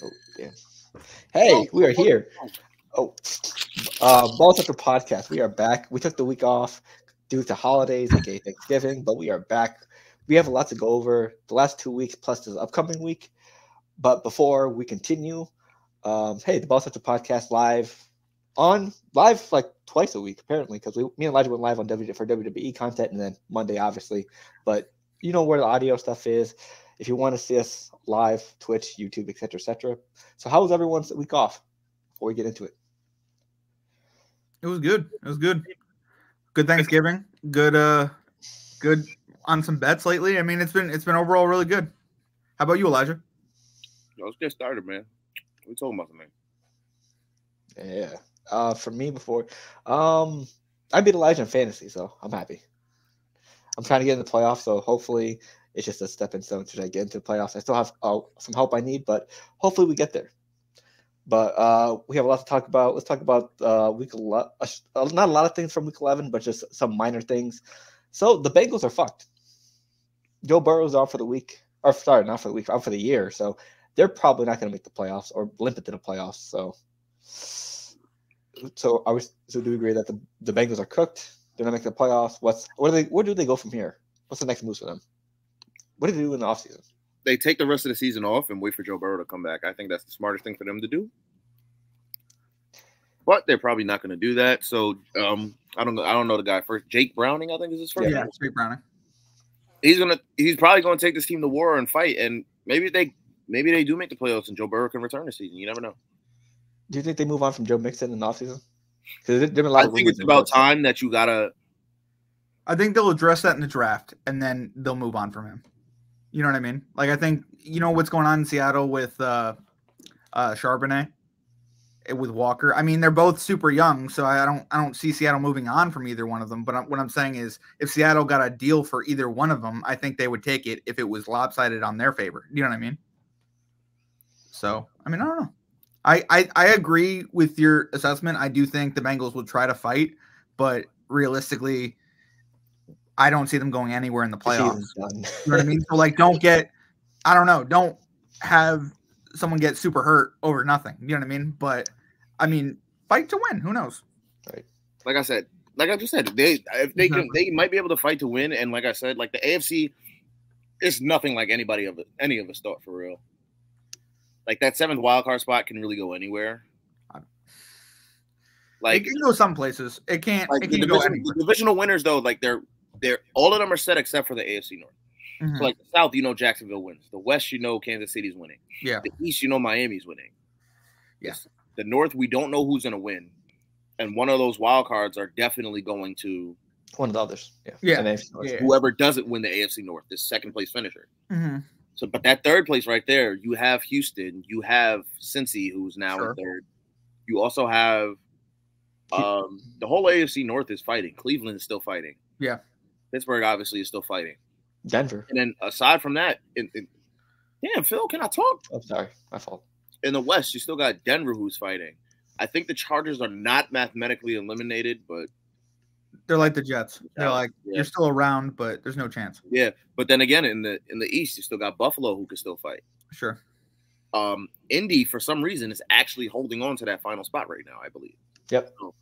Oh, damn. Hey, we are here. Oh, Balls After Podcast. We are back. We took the week off due to holidays, aka Thanksgiving, but we are back. We have a lot to go over the last 2 weeks plus this upcoming week. But before we continue, hey, the Balls After Podcast live like twice a week apparently because me and Elijah went live on for WWE content and then Monday obviously. But you know where the audio stuff is. If you want to see us live, Twitch, YouTube, etc., etc. So how was everyone's week off? Before we get into it. It was good. It was good. Good Thanksgiving. Good on some bets lately. I mean, it's been overall really good. How about you, Elijah? Let's get started, man. What are we talking about tonight? Yeah. For me before, I beat Elijah in fantasy, so I'm happy. I'm trying to get in the playoffs, so hopefully it's just a stepping stone to get into the playoffs. I still have some help I need, but hopefully we get there. But we have a lot to talk about. Let's talk about week 11. Not a lot of things from week 11, but just some minor things. So the Bengals are fucked. Joe Burrow's out for the week. Or sorry, not for the week, out for the year. So they're probably not going to make the playoffs or limp into the playoffs. So do we agree that the Bengals are cooked? They're not making the playoffs. Where do they go from here? What's the next move for them? What do they do in the offseason? They take the rest of the season off and wait for Joe Burrow to come back. I think that's the smartest thing for them to do. But they're probably not going to do that. So I don't know the guy first. Jake Browning, I think is his first. Yeah, Jake Browning. He's probably going to take this team to war and fight. And maybe they do make the playoffs and Joe Burrow can return this season. You never know. Do you think they move on from Joe Mixon in the offseason? I think it's about time that you gotta. I think they'll address that in the draft and then they'll move on from him. You know what I mean? Like, I think, you know what's going on in Seattle with Charbonnet, with Walker. I mean, they're both super young, so I don't see Seattle moving on from either one of them. But what I'm saying is, if Seattle got a deal for either one of them, I think they would take it if it was lopsided on their favor. You know what I mean? So, I mean, I don't know. I agree with your assessment. I do think the Bengals will try to fight, but realistically, I don't see them going anywhere in the playoffs. You know what I mean? So, like, don't have someone get super hurt over nothing. You know what I mean? But, I mean, fight to win. Who knows? Right. Like I just said, they might be able to fight to win. And like I said, like the AFC is nothing like any of us thought for real. Like that 7th wildcard spot can really go anywhere. Like it can go some places. It can't. Like it can go anywhere. The divisional winners though, like they're all of them are set except for the AFC North. Mm-hmm. So like the South, Jacksonville wins. The West, Kansas City's winning. Yeah. The East, Miami's winning. Yes. The North, we don't know who's going to win, and one of those wild cards are definitely going to one of the others. Yeah. Whoever doesn't win the AFC North, this second place finisher. Mm-hmm. So, but that third place right there, you have Houston, you have Cincy, who's now in third. You also have the whole AFC North is fighting. Cleveland is still fighting. Yeah. Pittsburgh obviously is still fighting. Denver. And then aside from that, damn, Phil, can I talk? I'm sorry, my fault. In the West, you still got Denver who's fighting. I think the Chargers are not mathematically eliminated, but they're like the Jets. They're like you're still around, but there's no chance. Yeah, but then again, in the East, you still got Buffalo who can still fight. Sure. Indy, for some reason, is actually holding on to that final spot right now, I believe. Yep. So,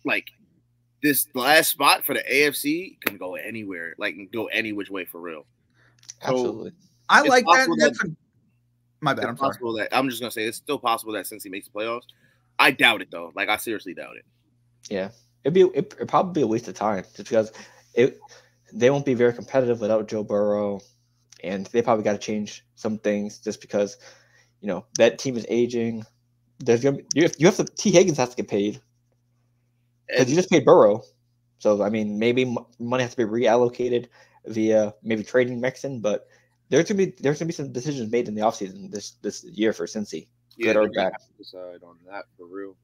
like this last spot for the AFC can go anywhere, like go any which way for real. Absolutely. So, I like that. My bad. I'm sorry. I'm just gonna say it's still possible that Cincy makes the playoffs. I doubt it though. Like I seriously doubt it. Yeah, it'd probably be a waste of time just because they won't be very competitive without Joe Burrow, and they probably got to change some things just because that team is aging. There's gonna be, you have to T Higgins has to get paid because you just paid Burrow, so I mean maybe money has to be reallocated via maybe trading Mixon, but there's gonna be some decisions made in the offseason this year for Cincy. Yeah, good or bad. Have to decide on that for real.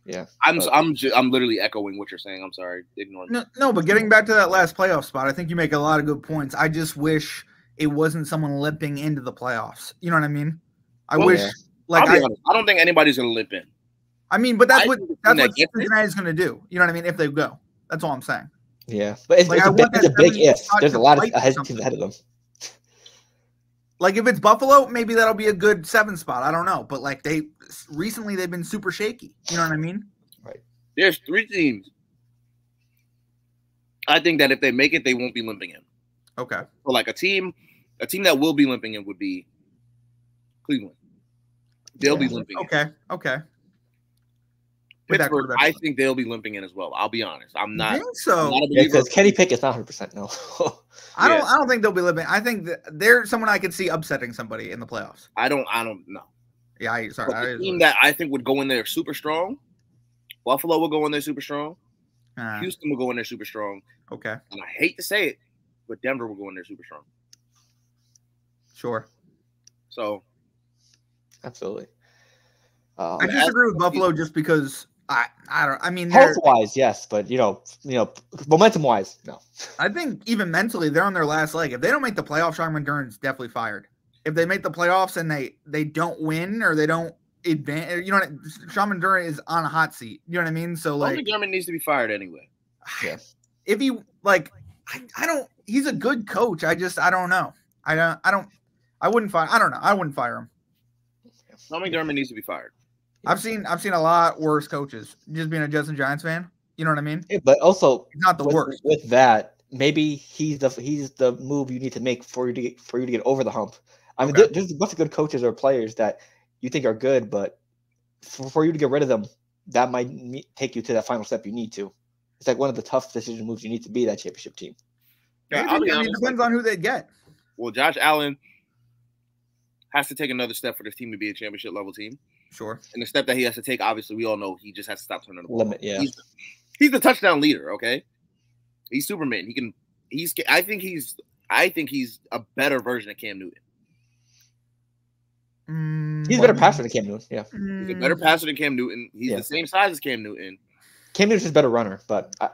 Yeah, I'm literally echoing what you're saying. I'm sorry, ignore me. No, but getting back to that last playoff spot, I think you make a lot of good points. I just wish it wasn't someone limping into the playoffs. You know what I mean? I don't think anybody's gonna limp in. I mean, but that's what Cincinnati's gonna do. You know what I mean? If they go, that's all I'm saying. Yeah, but it's a big if. There's a lot of teams ahead of them. Like if it's Buffalo, maybe that'll be a good 7 spot. I don't know, but like recently they've been super shaky. You know what I mean? Right. There's 3 teams. I think that if they make it, they won't be limping in. Okay. So like a team that will be limping in would be Cleveland. They'll be limping in. Okay. Pittsburgh, I think they'll be limping in as well. I'll be honest. I'm not. You think so? Because Kenny Pickett's not 100%. No. I don't think they'll be limping. I think they're someone I could see upsetting somebody in the playoffs. I don't know. Yeah, The team that I think would go in there super strong. Buffalo will go in there super strong. Houston will go in there super strong. Okay. And I hate to say it, but Denver will go in there super strong. Sure. So. Absolutely. I disagree with Buffalo just because I mean, health wise, yes, but momentum wise, no. I think even mentally, they're on their last leg. If they don't make the playoffs, Sean McDermott's definitely fired. If they make the playoffs and they don't win or they don't advance, Sean McDermott is on a hot seat. You know what I mean? So like, McDermott needs to be fired anyway. Yeah. If he I don't. He's a good coach. I don't know. I wouldn't fire. I don't know. I wouldn't fire him. Sean McDermott needs to be fired. I've seen a lot worse coaches. Just being a Jets and Giants fan, you know what I mean? Yeah, but also, he's not the worst. With that, maybe he's the move you need to make for you to get over the hump. I mean, there's a bunch of good coaches or players that you think are good, but for you to get rid of them, that might take you to that final step you need to. It's like one of the tough decision moves you need to be that championship team. Yeah, it depends on who they get. Well, Josh Allen has to take another step for this team to be a championship level team. Sure. And the step that he has to take, obviously, we all know he just has to stop turning the ball. Yeah. He's the touchdown leader, okay? He's Superman. I think he's a better version of Cam Newton. He's a better passer than Cam Newton, yeah. He's a better passer than Cam Newton. He's the same size as Cam Newton. Cam Newton's a better runner, but I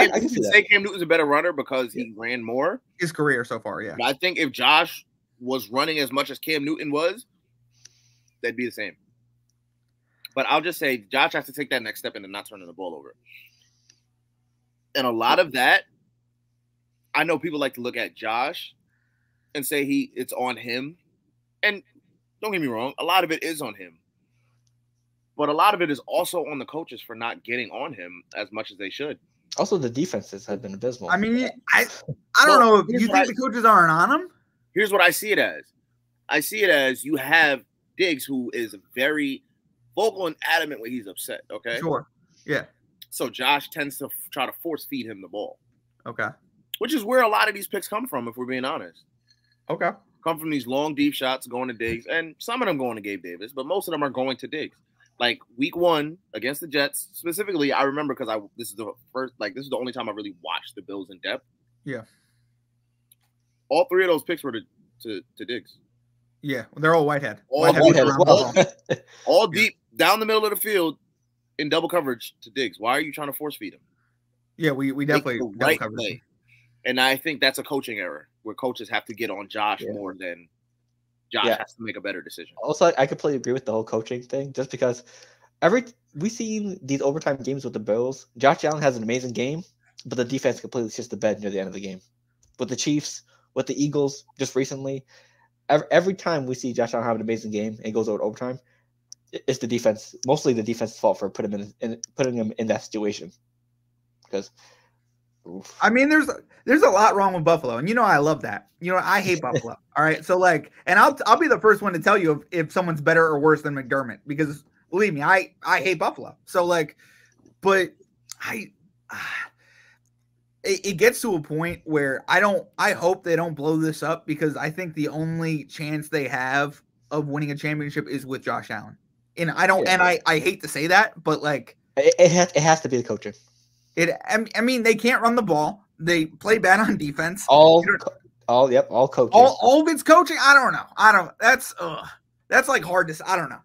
can see that. Say Cam Newton's a better runner because he ran more. His career so far, yeah. But I think if Josh was running as much as Cam Newton was, they'd be the same. But I'll just say Josh has to take that next step into not turning the ball over. And a lot of that, I know people like to look at Josh and say it's on him. And don't get me wrong, a lot of it is on him. But a lot of it is also on the coaches for not getting on him as much as they should. Also, the defenses have been abysmal. I mean, I don't know if you think the coaches aren't on him. Here's what I see it as. I see it as you have Diggs, who is very vocal and adamant when he's upset, okay? Sure. Yeah. So Josh tends to try to force feed him the ball. Okay. Which is where a lot of these picks come from, if we're being honest. Okay. Come from these long, deep shots going to Diggs, and some of them going to Gabe Davis, but most of them are going to Diggs. Like week 1 against the Jets, specifically, I remember because this is the only time I really watched the Bills in depth. Yeah. All 3 of those picks were to Diggs. Yeah, they're all Whitehead. All deep down the middle of the field in double coverage to Diggs. Why are you trying to force feed him? Yeah, we definitely right play. And I think that's a coaching error where coaches have to get on Josh more than Josh has to make a better decision. Also, I completely agree with the whole coaching thing, just because we seen these overtime games with the Bills. Josh Allen has an amazing game, but the defense completely shits the bed near the end of the game. With the Chiefs, with the Eagles, just recently. Every time we see Josh Allen have an amazing game and goes over to overtime, it's the defense, mostly the defense's fault for putting him in that situation. Because, I mean, there's a lot wrong with Buffalo, and I love that. I hate Buffalo. All right, so and I'll be the first one to tell you if someone's better or worse than McDermott, because believe me, I hate Buffalo. So but it gets to a point where I hope they don't blow this up, because I think the only chance they have of winning a championship is with Josh Allen. And I hate to say that, but it has to be the coaching. I mean, they can't run the ball. They play bad on defense. All coaching. All of it's coaching. I don't know. That's hard to say. I don't know.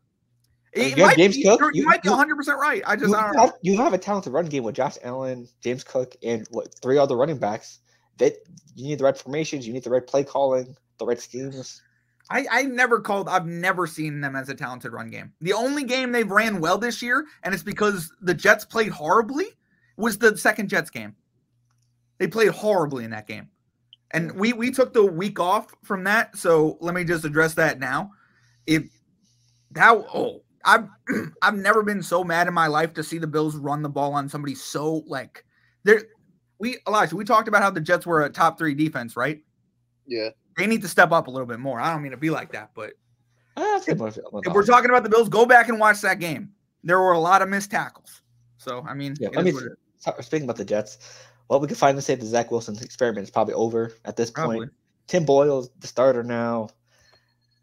You might be 100% right. I don't know. You have a talented run game with Josh Allen, James Cook, and 3 other running backs. That you need the right formations, you need the right play calling, the right schemes. I've never seen them as a talented run game. The only game they've ran well this year, and it's because the Jets played horribly, was the second Jets game. They played horribly in that game. And we took the week off from that, so let me just address that now. I've never been so mad in my life to see the Bills run the ball on somebody so like Elijah, we talked about how the Jets were a top 3 defense, right? Yeah. They need to step up a little bit more. I don't mean to be like that, but if we're awesome. talking about the Bills, go back and watch that game. There were a lot of missed tackles. So, I mean, speaking about the Jets, well, we can finally say the Zach Wilson experiment is probably over at this Probably. point. Tim Boyle's the starter now.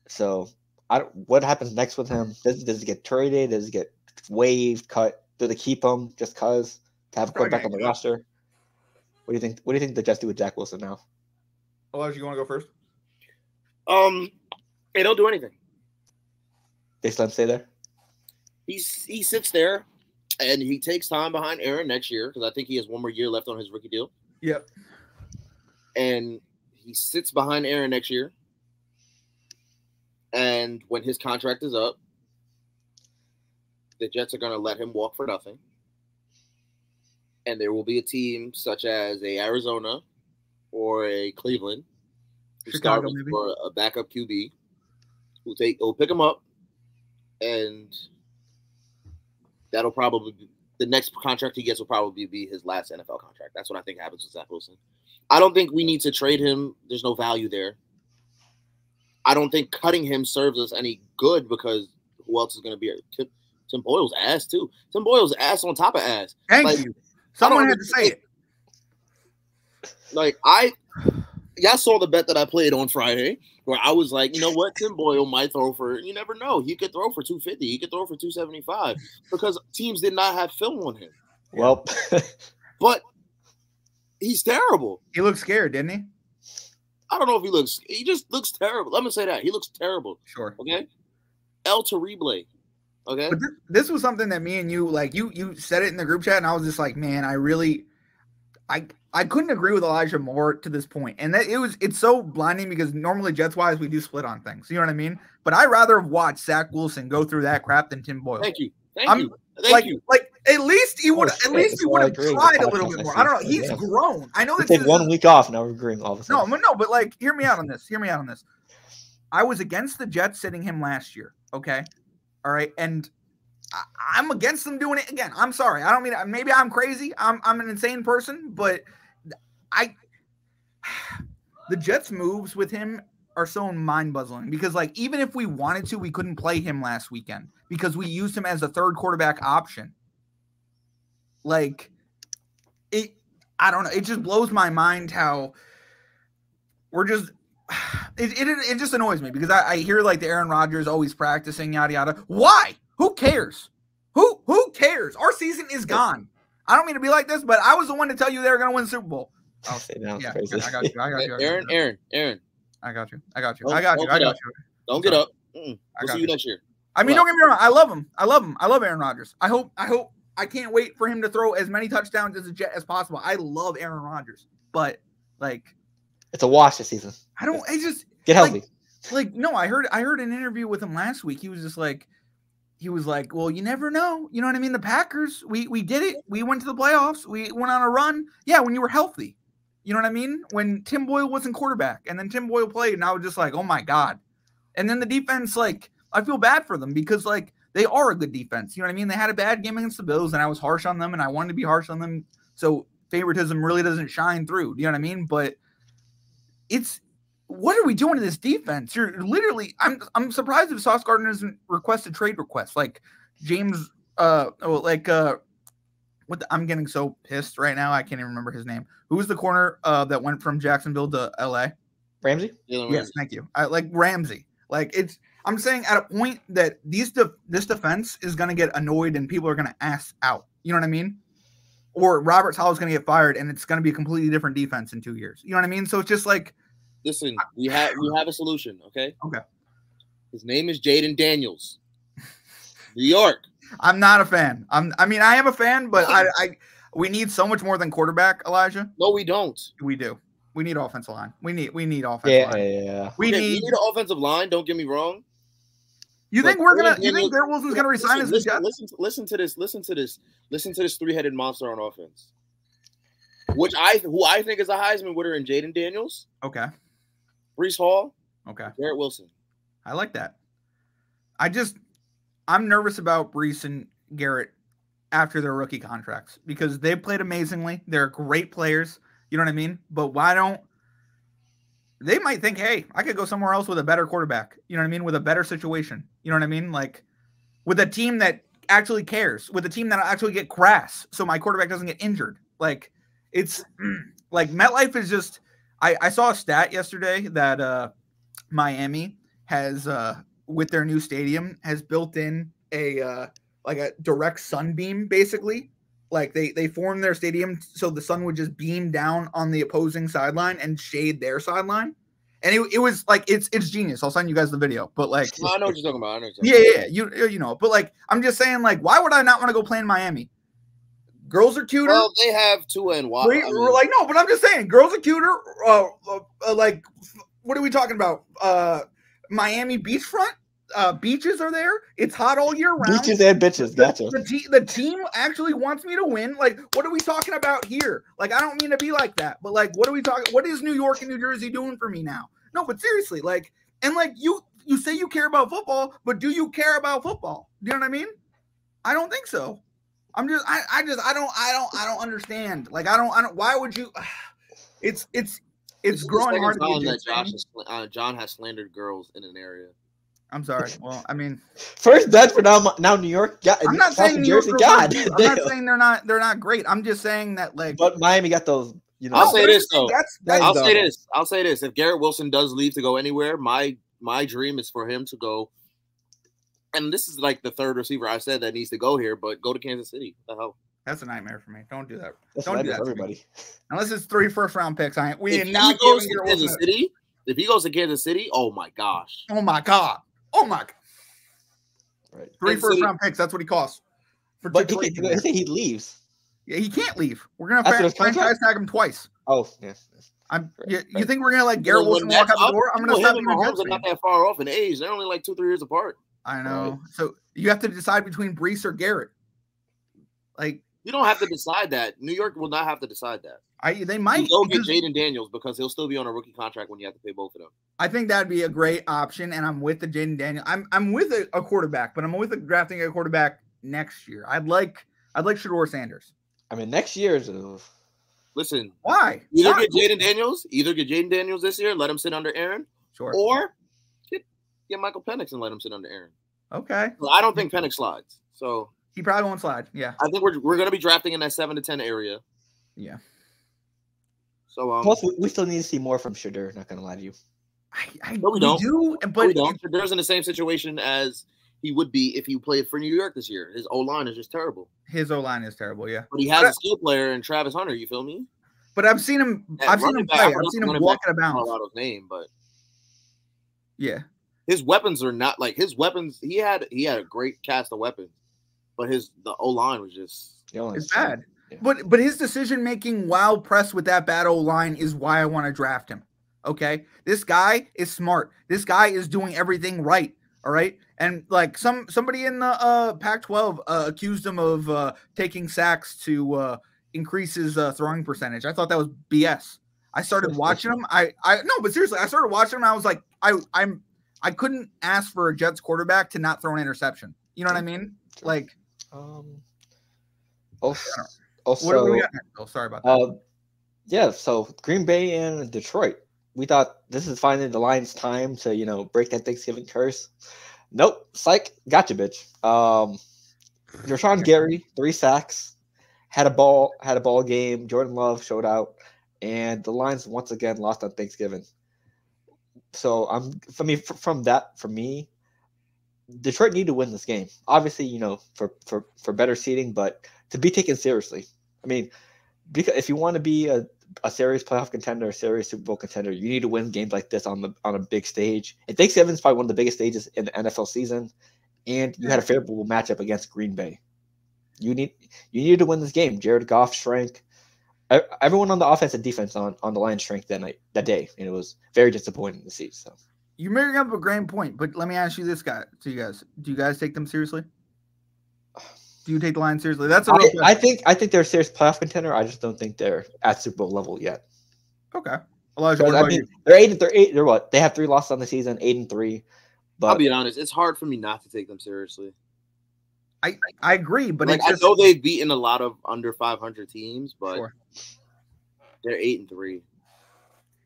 So, what happens next with him? Does he get traded? Does he get waived, cut? Do they keep him just because to have a quarterback on the roster? What do you think? What do you think the Jets do with Zach Wilson now? Elijah, you want to go first? They don't do anything. They let him stay there? He sits there, and he takes time behind Aaron next year because I think he has one more year left on his rookie deal. Yep. And he sits behind Aaron next year. And when his contract is up, the Jets are going to let him walk for nothing. And there will be a team such as a Arizona or a Cleveland who start for a backup QB who'll pick him up, and that'll probably be the next contract he gets will probably be his last NFL contract. That's what I think happens with Zach Wilson. I don't think we need to trade him. There's no value there. I don't think cutting him serves us any good because who else is going to be here? Tim Boyle's ass too. Tim Boyle's ass on top of ass. Thank you. Someone had to say it. Like y'all saw the bet that I played on Friday where I was like, you know what? Tim Boyle might throw for, you never know. He could throw for 250. He could throw for 275 because teams did not have film on him. Well, but he's terrible. He looked scared, didn't he? I don't know if he just looks terrible. Let me say that. He looks terrible. Sure. Okay. El Terrible. Okay. But this was something that me and you, like, you said it in the group chat, and I was just like, man, I couldn't agree with Elijah more to this point. And that it's so blinding because normally Jets-wise, we do split on things. You know what I mean? But I'd rather have watched Zach Wilson go through that crap than Tim Boyle. Thank you. Thank you. Like at least he would have tried a little bit more. I don't know. He's grown. I know that take 1 week off. Now we're agreeing all of a sudden. No, but like, hear me out on this. I was against the Jets sitting him last year. Okay. All right. And I'm against them doing it again. I'm sorry. I don't mean, maybe I'm crazy. I'm an insane person, but the Jets moves with him are so mind-boggling because, like, even if we wanted to, we couldn't play him last weekend because we used him as a third quarterback option. Like, I don't know. It just blows my mind how we're just it just annoys me because I hear, like, the Aaron Rodgers always practicing, yada, yada. Why? Who cares? Who cares? Our season is gone. I don't mean to be like this, but I was the one to tell you they were going to win the Super Bowl. Oh, yeah, crazy. I got you. Aaron. I got you. Don't get up. We'll see you next year. I mean, don't get me wrong. I love him. I love Aaron Rodgers. I hope. I can't wait for him to throw as many touchdowns as a Jet as possible. I love Aaron Rodgers, but like, it's a wash this season. I just get healthy. No, I heard an interview with him last week. He was just like, well, you never know. You know what I mean? The Packers, we did it. We went to the playoffs. We went on a run. Yeah, when you were healthy. You know what I mean? When Tim Boyle wasn't quarterback and then Tim Boyle played and I was just like, oh my God. And then the defense, like, I feel bad for them because, like, they are a good defense. You know what I mean? They had a bad game against the Bills and I was harsh on them and I wanted to be harsh on them. So favoritism really doesn't shine through. You know what I mean? But what are we doing to this defense? You're literally, I'm surprised if Sauce Gardner hasn't requested trade requests. Like James, I'm getting so pissed right now. I can't even remember his name. Who was the corner that went from Jacksonville to LA? Ramsey? Yes, thank you. I like Ramsey. Like I'm saying at a point that this defense is going to get annoyed and people are going to ass out. You know what I mean? Or Robert Saleh is going to get fired and it's going to be a completely different defense in 2 years. You know what I mean? So it's just like, listen, we have a solution. Okay. Okay. His name is Jaden Daniels, New York. I'm not a fan. I am a fan, but we need so much more than quarterback, Elijah. No, we don't. We do. We need offensive line. We need offensive line. Yeah. We need an offensive line. Don't get me wrong. You think Garrett Wilson's gonna resign as listen to this 3-headed monster on offense. who I think is a Heisman winner in Jaden Daniels, Okay. Breece Hall, Okay. Garrett Wilson. I like that. I'm nervous about Breece and Garrett after their rookie contracts because they played amazingly. They're great players. You know what I mean? But they might think, hey, I could go somewhere else with a better quarterback. You know what I mean? With a better situation. You know what I mean? Like with a team that actually cares, with a team that actually get grass so my quarterback doesn't get injured. Like it's like MetLife is just, I saw a stat yesterday that Miami has, with their new stadium, has built in a direct sunbeam, basically. Like they formed their stadium so the sun would just beam down on the opposing sideline and shade their sideline. And it was like it's genius. I'll send you guys the video. But like, No, I know what you're talking about. yeah, you know. But like, I'm just saying, like, why would I not want to go play in Miami? Girls are cuter. Well, they have Tua and Watt. Like, no, but I'm just saying, girls are cuter. Like, what are we talking about? Miami beachfront. Beaches are there. It's hot all year round. Beaches and bitches. Gotcha. The team actually wants me to win. Like, what are we talking about here? Like, I don't mean to be like that, but like, what are we talking? What is New York and New Jersey doing for me now? No, but seriously, like, and like you say you care about football, but do you care about football? Do you know what I mean? I don't think so. I don't understand. Like, I don't. Why would you? It's growing hard to that John has slandered girls in an area. I'm sorry. Well, I mean, first Bedford, now New York. God, I'm not saying New Jersey. God, I'm not saying they're not great. I'm just saying that like. But Miami got those. You know, I'll say this though. I'll say this. If Garrett Wilson does leave to go anywhere, my dream is for him to go. And this is like the third receiver I said that needs to go here, but go to Kansas City. What the hell? That's a nightmare for me. Don't do that. Don't do that, everybody. Unless it's 3 first-round picks. If he goes to Kansas City, oh my gosh. Oh my god. Right. 3 first-round picks. That's what he costs. But he leaves. Yeah, he can't leave. We're gonna franchise tag him twice. Oh, yes. You think we're gonna let Garrett Wilson walk out the door? I'm gonna stop you. Mahomes are not that far off in age. They're only like 2-3 years apart. I know. Right. So you have to decide between Breece or Garrett. Like you don't have to decide that. New York will not have to decide that. They might go get Jaden Daniels because he'll still be on a rookie contract when you have to pay both of them. I think that'd be a great option, and I'm with the Jaden Daniels. I'm with a quarterback, but I'm with drafting a quarterback next year. I'd like Shedeur Sanders. I mean, next year is. Listen, why? Either get Jaden Daniels this year, let him sit under Aaron, sure, or get Michael Penix and let him sit under Aaron. Okay. Well, I don't think Penix slides, so he probably won't slide. Yeah, I think we're going to be drafting in that 7 to 10 area. Yeah. So plus we still need to see more from Shedeur. Not going to lie to you. We don't. But Shedur's in the same situation as he would be if he played for New York this year. His O-line is just terrible. His O-line is terrible, yeah. But he has a skill player in Travis Hunter, you feel me? But I've seen him play. I've seen him walking about. Colorado's name, but yeah. His weapons are not like his weapons. He had a great cast of weapons, but the O-line was just it's bad. Yeah. But his decision making while pressed with that bad O-line is why I want to draft him. Okay? This guy is smart. This guy is doing everything right. All right. And like somebody in the Pac-12 accused him of taking sacks to increase his throwing percentage. I thought that was BS. I started watching him. But seriously, I started watching him. And I was like, I couldn't ask for a Jets quarterback to not throw an interception. You know what I mean? Like, also, what do we got next? Oh, sorry about that. Yeah. So Green Bay and Detroit. We thought this is finally the Lions' time to, break that Thanksgiving curse. Nope. Psych. Gotcha, bitch. Rashawn Gary, 3 sacks, had a ball game. Jordan Love showed out, and the Lions once again lost on Thanksgiving. So for me, Detroit need to win this game. Obviously, for better seeding, but to be taken seriously. I mean, because if you want to be a serious playoff contender, a serious Super Bowl contender, you need to win games like this on a big stage. And Thanksgiving is probably one of the biggest stages in the NFL season, and you had a favorable matchup against Green Bay. You needed to win this game. Jared Goff shrank. Everyone on the offense and defense on the Lions shrank that day, and it was very disappointing to see. So you bring up a great point, but let me ask you this, to you guys: do you guys take them seriously? Do you take the Lions seriously? That's a real question. I think they're a serious playoff contender. I just don't think they're at Super Bowl level yet. Okay. Elijah, what about you? They're what? They have 3 losses on the season, 8-3. But I'll be honest, it's hard for me not to take them seriously. I agree, but like, I know they've beaten a lot of under 500 teams, but they're 8-3.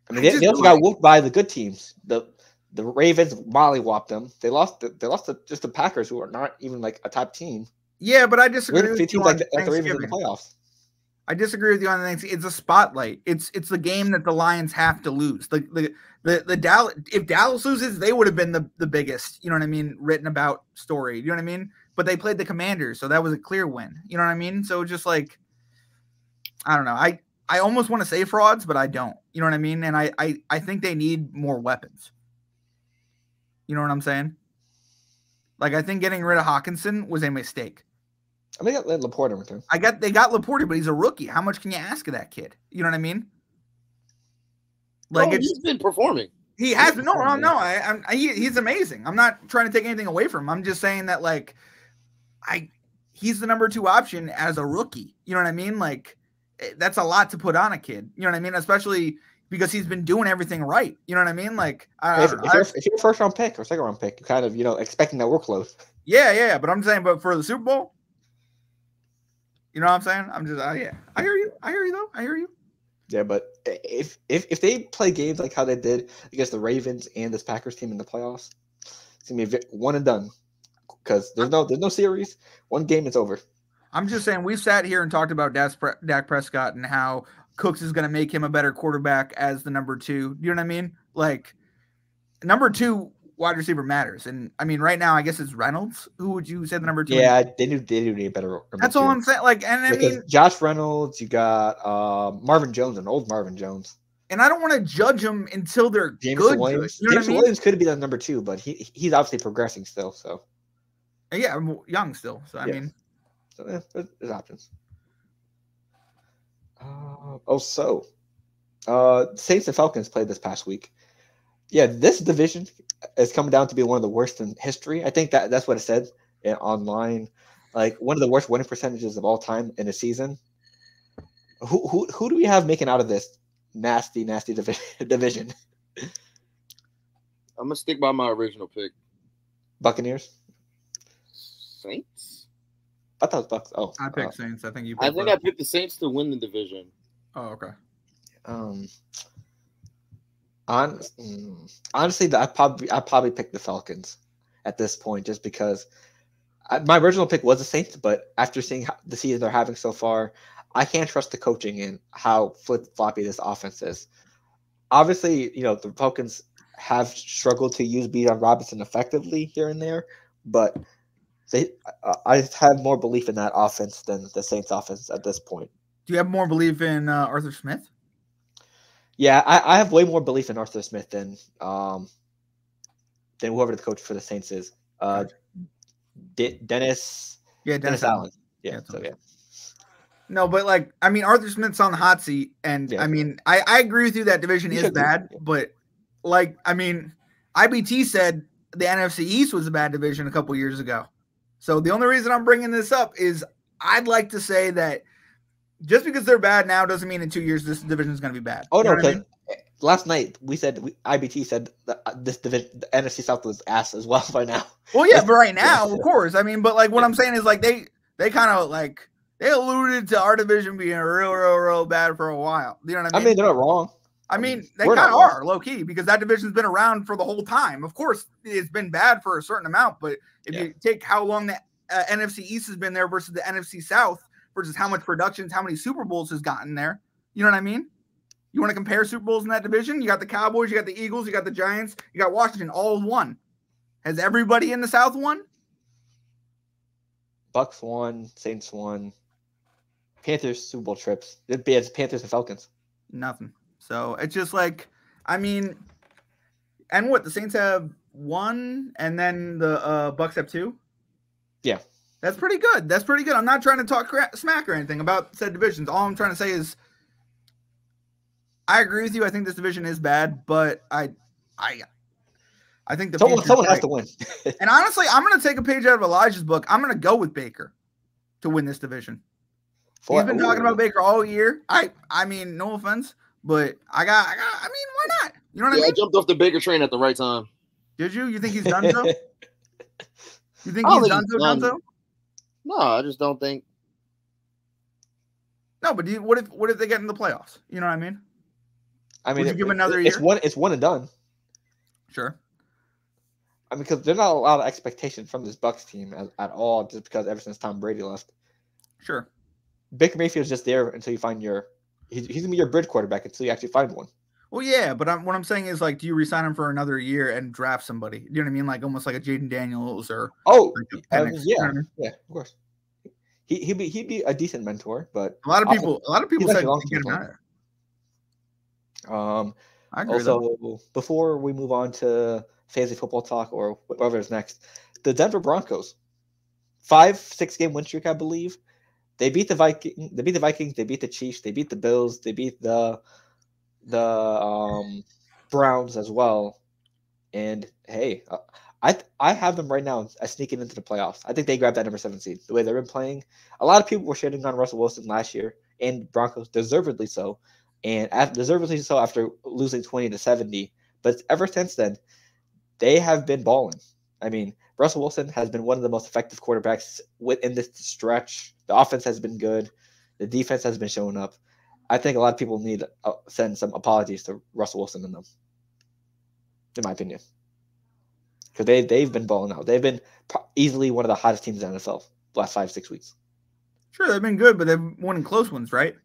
I mean, they also got whooped by the good teams. The Ravens mollywopped them. They lost to just the Packers, who are not even like a top team. Yeah, but I disagree with you on the Ravens in the playoffs. I disagree with you on the things. It's a spotlight. It's the game that the Lions have to lose. The Dallas, if Dallas loses, they would have been the biggest, you know what I mean, written about story. You know what I mean? But they played the Commanders, so that was a clear win. You know what I mean? So just like, I don't know. I almost want to say frauds, but I don't. You know what I mean? And I think they need more weapons. You know what I'm saying? Like, I think getting rid of Hawkinson was a mistake. I mean, they got Laporta too. They got Laporta, but he's a rookie. How much can you ask of that kid? You know what I mean? Like, he's been performing. He has been. No. He's amazing. I'm not trying to take anything away from him. I'm just saying that, like, he's the number 2 option as a rookie. You know what I mean? Like, that's a lot to put on a kid. You know what I mean? Especially because he's been doing everything right. You know what I mean? Like, if you're a first round pick or second round pick, you're kind of, expecting that workload. Yeah. But I'm saying, but for the Super Bowl, you know what I'm saying? I'm just, I hear you though. I hear you. Yeah, but if they play games like how they did against the Ravens and this Packers team in the playoffs, it's gonna be one and done. Because there's no series. One game, it's over. I'm just saying, we've sat here and talked about Dak Prescott and how Cooks is going to make him a better quarterback as the number 2. You know what I mean? Like, number 2 wide receiver matters. And, I mean, right now, I guess it's Reynolds. Who would you say the number 2? Yeah, they do need a better number That's 2. all I'm saying. Like, and I mean, Josh Reynolds, you got Marvin Jones, an old Marvin Jones. And I don't want to judge them until they're Jameson Williams. You know Jameson Williams could be the number 2, but he's obviously progressing still. So yeah, I'm young still. So I mean, so there's options. Saints and Falcons played this past week. Yeah, this division is coming down to be one of the worst in history. I think that's what it said online. Like, one of the worst winning percentages of all time in a season. Who do we have making out of this nasty division? I'm gonna stick by my original pick. Buccaneers. Saints. I thought it was Bucks. Oh, I picked Saints. I think you. I picked the Saints to win the division. Oh, okay. Honestly, I probably picked the Falcons at this point, just because my original pick was the Saints, but after seeing the season they're having so far, I can't trust the coaching and how flip-floppy this offense is. Obviously, the Falcons have struggled to use Bijan Robinson effectively here and there, but I have more belief in that offense than the Saints offense at this point. Do you have more belief in Arthur Smith? Yeah, I have way more belief in Arthur Smith than whoever the coach for the Saints is. Dennis Allen. Yeah. No, but like, I mean, Arthur Smith's on the hot seat, and I mean, I agree with you that division is bad, but like, I mean, IBT said the NFC East was a bad division a couple years ago. So the only reason I'm bringing this up is I'd like to say that just because they're bad now doesn't mean in 2 years this division is going to be bad. Oh, no, because last night IBT said that this division, the NFC South, was ass as well by now. Well, yeah, but right now, of course. I mean, but like what I'm saying is like they kind of like they alluded to our division being real bad for a while. You know what I mean? I mean, they're not wrong. I mean, they kind of are low key because that division's been around for the whole time. Of course, it's been bad for a certain amount, but if you take how long the NFC East has been there versus the NFC South versus how much productions, how many Super Bowls has gotten there, you know what I mean? You want to compare Super Bowls in that division? You got the Cowboys, you got the Eagles, you got the Giants, you got Washington, all won. Has everybody in the South won? Bucks won, Saints won, Panthers Super Bowl trips. It's Panthers and Falcons. Nothing. So it's just like, I mean, and what, the Saints have 1 and then the Bucks have 2? Yeah. That's pretty good. I'm not trying to talk smack or anything about said divisions. All I'm trying to say is I agree with you. I think this division is bad, but I think someone has to win. And honestly, I'm going to take a page out of Elijah's book. I'm going to go with Baker. to win this division. Four, He's been talking about Baker all year. I mean, no offense, but I mean, why not? You know what I mean? I jumped off the Baker train at the right time. Did you? You think he's done so? You think I don't he's think done so? No, I just don't think. No, but what if they get in the playoffs? You know what I mean? I mean, Would you give him another year? It's one and done. Sure. I mean, because there's not a lot of expectation from this Bucks team at all, just because ever since Tom Brady left. Sure. Baker Mayfield's just there until you find he's gonna be your bridge quarterback until you actually find one. Well, yeah, but what I'm saying is, like, do you resign him for another year and draft somebody? You know what I mean? Like almost like a Jaden Daniels or yeah, you know what I mean? Yeah, of course. He'd be a decent mentor, but a lot of people said get him out. I agree. Also, before we move on to fantasy football talk or whatever is next, the Denver Broncos, 5-6 game win streak, I believe. They beat the Vikings. They beat the Chiefs. They beat the Bills. They beat the Browns as well. And hey, I have them right now sneaking into the playoffs. I think they grabbed that number 7 seed. The way they've been playing, a lot of people were shitting on Russell Wilson last year, and Broncos deservedly so, deservedly so after losing 20-70. But ever since then, they have been balling. I mean, Russell Wilson has been one of the most effective quarterbacks within this stretch. The offense has been good. The defense has been showing up. I think a lot of people need to send some apologies to Russell Wilson and them, in my opinion. Because they've been balling out. They've been easily one of the hottest teams in the NFL the last 5-6 weeks. Sure, they've been good, but they've won in close ones, right?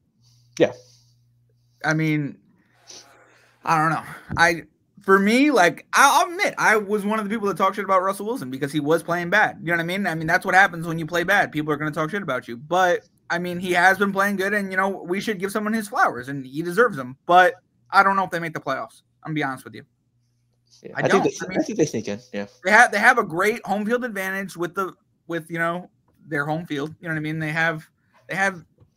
Yeah. I mean, I don't know. For me, like, I'll admit, I was one of the people that talked shit about Russell Wilson because he was playing bad. You know what I mean? I mean, that's what happens when you play bad. People are going to talk shit about you. But, I mean, he has been playing good, and, we should give someone his flowers, and he deserves them. But I don't know if they make the playoffs. I'm going to be honest with you. Yeah, I think they sneak in. Yeah, they have a great home field advantage with their home field. You know what I mean? They have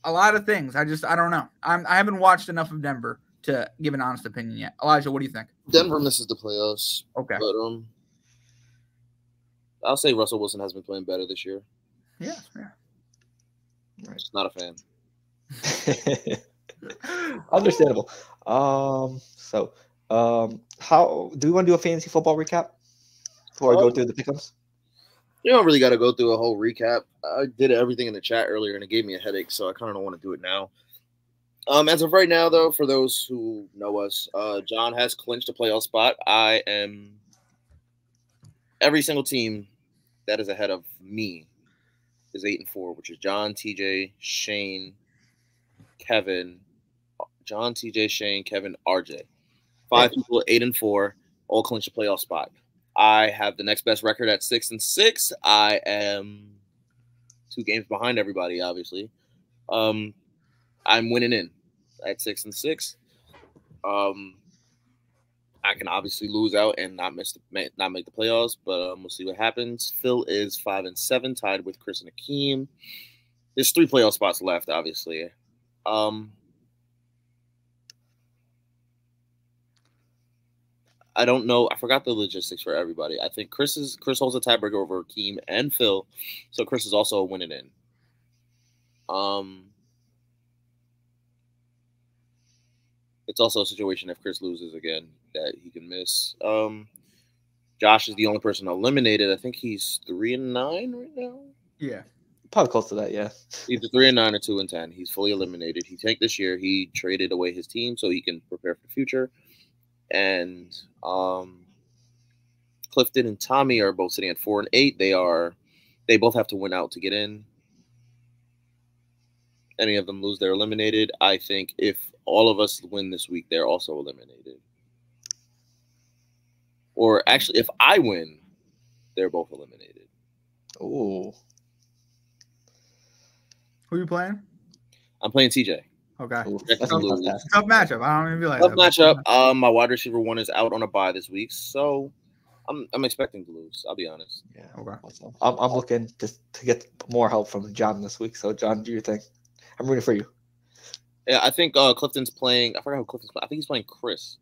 a lot of things. I don't know. I haven't watched enough of Denver to give an honest opinion yet. Elijah, what do you think? Denver misses the playoffs. Okay, but I'll say Russell Wilson has been playing better this year. Yeah. Right. Just not a fan. Understandable. How do we want to do a fantasy football recap before I go through the pickups? You don't really got to go through a whole recap. I did everything in the chat earlier, and it gave me a headache, so I kind of don't want to do it now. As of right now, though, for those who know us, John has clinched a playoff spot. I am every single team that is ahead of me is 8-4, which is John, TJ, Shane, Kevin, RJ. 5 people, 8-4, all clinch a playoff spot. I have the next best record at 6-6. I am 2 games behind everybody, obviously. I'm winning in at 6-6. I can obviously lose out and not make the playoffs, but we'll see what happens. Phil is 5-7, tied with Chris and Akeem. There's 3 playoff spots left, obviously. I don't know. I forgot the logistics for everybody. I think Chris holds a tiebreaker over Akeem and Phil, so Chris is also winning in. It's also a situation if Chris loses again that he can miss. Josh is the only person eliminated. I think he's 3-9 right now. Yeah, probably close to that. Yeah, either 3-9 or 2-10. He's fully eliminated. He tanked this year. He traded away his team so he can prepare for the future. And Clifton and Tommy are both sitting at 4-8. They both have to win out to get in. Any of them lose, they're eliminated. I think if all of us win this week, they're also eliminated. Or actually, if I win, they're both eliminated. Oh. Who are you playing? I'm playing TJ. Okay. Tough matchup. I don't even feel like tough matchup. My wide receiver 1 is out on a bye this week, so I'm expecting to lose. I'll be honest. Yeah. Okay. I'm looking to get more help from John this week. So John, do your thing. I'm rooting for you. Yeah, I think Clifton's playing. I forgot who Clifton's playing. I think he's playing Chris.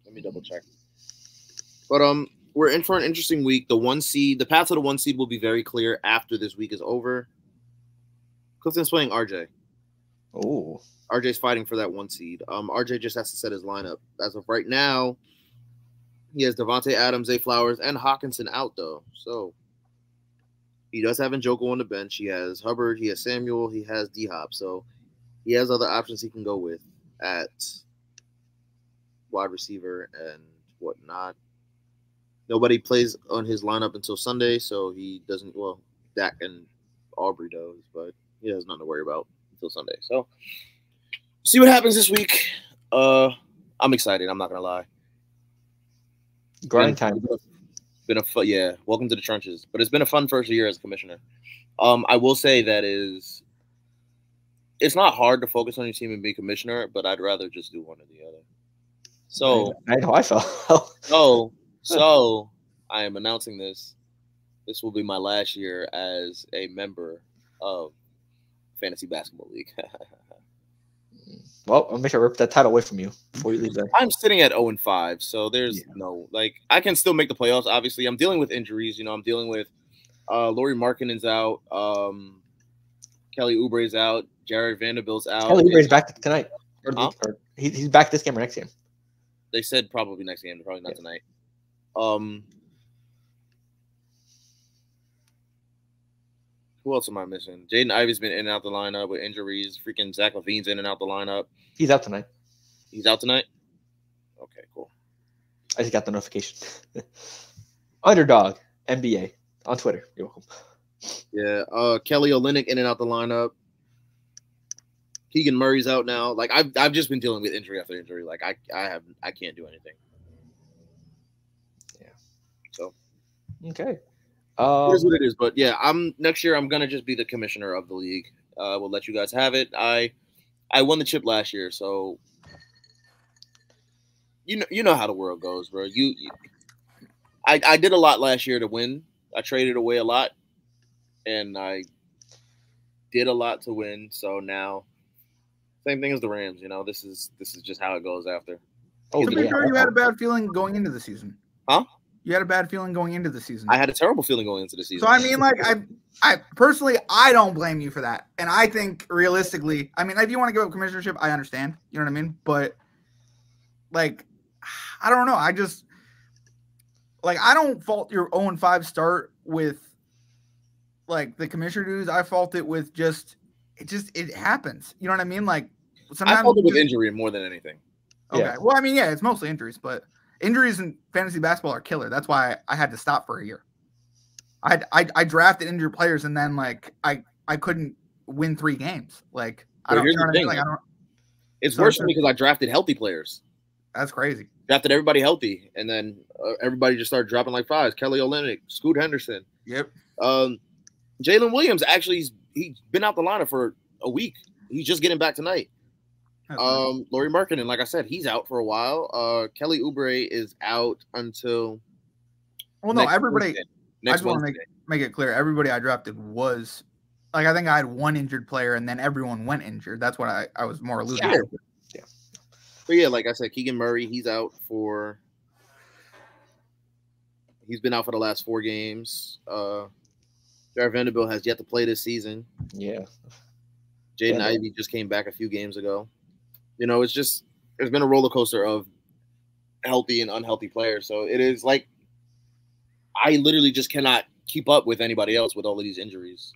Let me double check. But we're in for an interesting week. The path to the 1 seed will be very clear after this week is over. Clifton's playing RJ. Oh, RJ's fighting for that 1 seed. RJ just has to set his lineup. As of right now, he has Devontae Adams, Zay Flowers, and Hawkinson out, though. So he does have Njoku on the bench. He has Hubbard. He has Samuel. He has D-Hop. So he has other options he can go with at wide receiver and whatnot. Nobody plays on his lineup until Sunday, so he doesn't – well, Dak and Aubrey does, but he has nothing to worry about until Sunday. So see what happens this week. I'm excited. I'm not going to lie. grind time. Been a fun, yeah. Welcome to the trenches. But it's been a fun first year as commissioner. I will say that it's not hard to focus on your team and be commissioner, but I'd rather just do one or the other. So I know I felt. so I am announcing this. This will be my last year as a member of Fantasy Basketball League. Well, I'll make sure I rip that title away from you before you leave there. I'm sitting at 0-5, so there's no I can still make the playoffs. Obviously, I'm dealing with injuries. I'm dealing with Lauri Markkanen's out, Kelly Oubre's out, Jared Vanderbilt's out. Kelly Oubre's back tonight. Huh? Or he's back this game or next game. They said probably next game, probably not tonight. Who else am I missing? Jaden Ivey's been in and out the lineup with injuries. Freaking Zach LaVine's in and out the lineup. He's out tonight. He's out tonight? Okay, cool. I just got the notification. Underdog NBA on Twitter. You're welcome. Yeah, Kelly Olynyk in and out the lineup. Keegan Murray's out now. I've just been dealing with injury after injury. I can't do anything. Yeah. So okay. Here's what it is, but yeah, next year I'm gonna just be the commissioner of the league. We'll let you guys have it. I won the chip last year, so you know how the world goes, bro. I did a lot last year to win. I traded away a lot, and I did a lot to win. So now, same thing as the Rams. This is just how it goes after. To be fair, you had a bad feeling going into the season. Huh? You had a bad feeling going into the season. I had a terrible feeling going into the season. So I mean, I personally, I don't blame you for that. And I think realistically, I mean, if you want to give up commissionership, I understand. You know what I mean? But I don't know. I just I don't fault your 0-5 start with the commissioner dudes. I fault it with it happens. You know what I mean? Sometimes I fault it with injury more than anything. Okay. Yeah. Well, I mean, yeah, it's mostly injuries, but injuries in fantasy basketball are killer. That's why I had to stop for a year. I drafted injured players, and then I couldn't win 3 games. I don't. You know what I mean? I don't. It's worse for me because I drafted healthy players. That's crazy. Drafted everybody healthy, and then everybody just started dropping like flies. Kelly Olynyk, Scoot Henderson. Yep. Jalen Williams he's been out the lineup for a week. He's just getting back tonight. Lauri Markkanen, like I said, he's out for a while. Kelly Oubre is out until. Well, no, everybody. I just want to make it clear. Everybody I drafted was I think I had 1 injured player, and then everyone went injured. That's what I was more alluding to. Yeah. But yeah, like I said, Keegan Murray, he's out for. He's been out for the last 4 games. Jared Vanderbilt has yet to play this season. Yeah. Jaden Ivey just came back a few games ago. It's been a roller coaster of healthy and unhealthy players. So it is I literally just cannot keep up with anybody else with all of these injuries.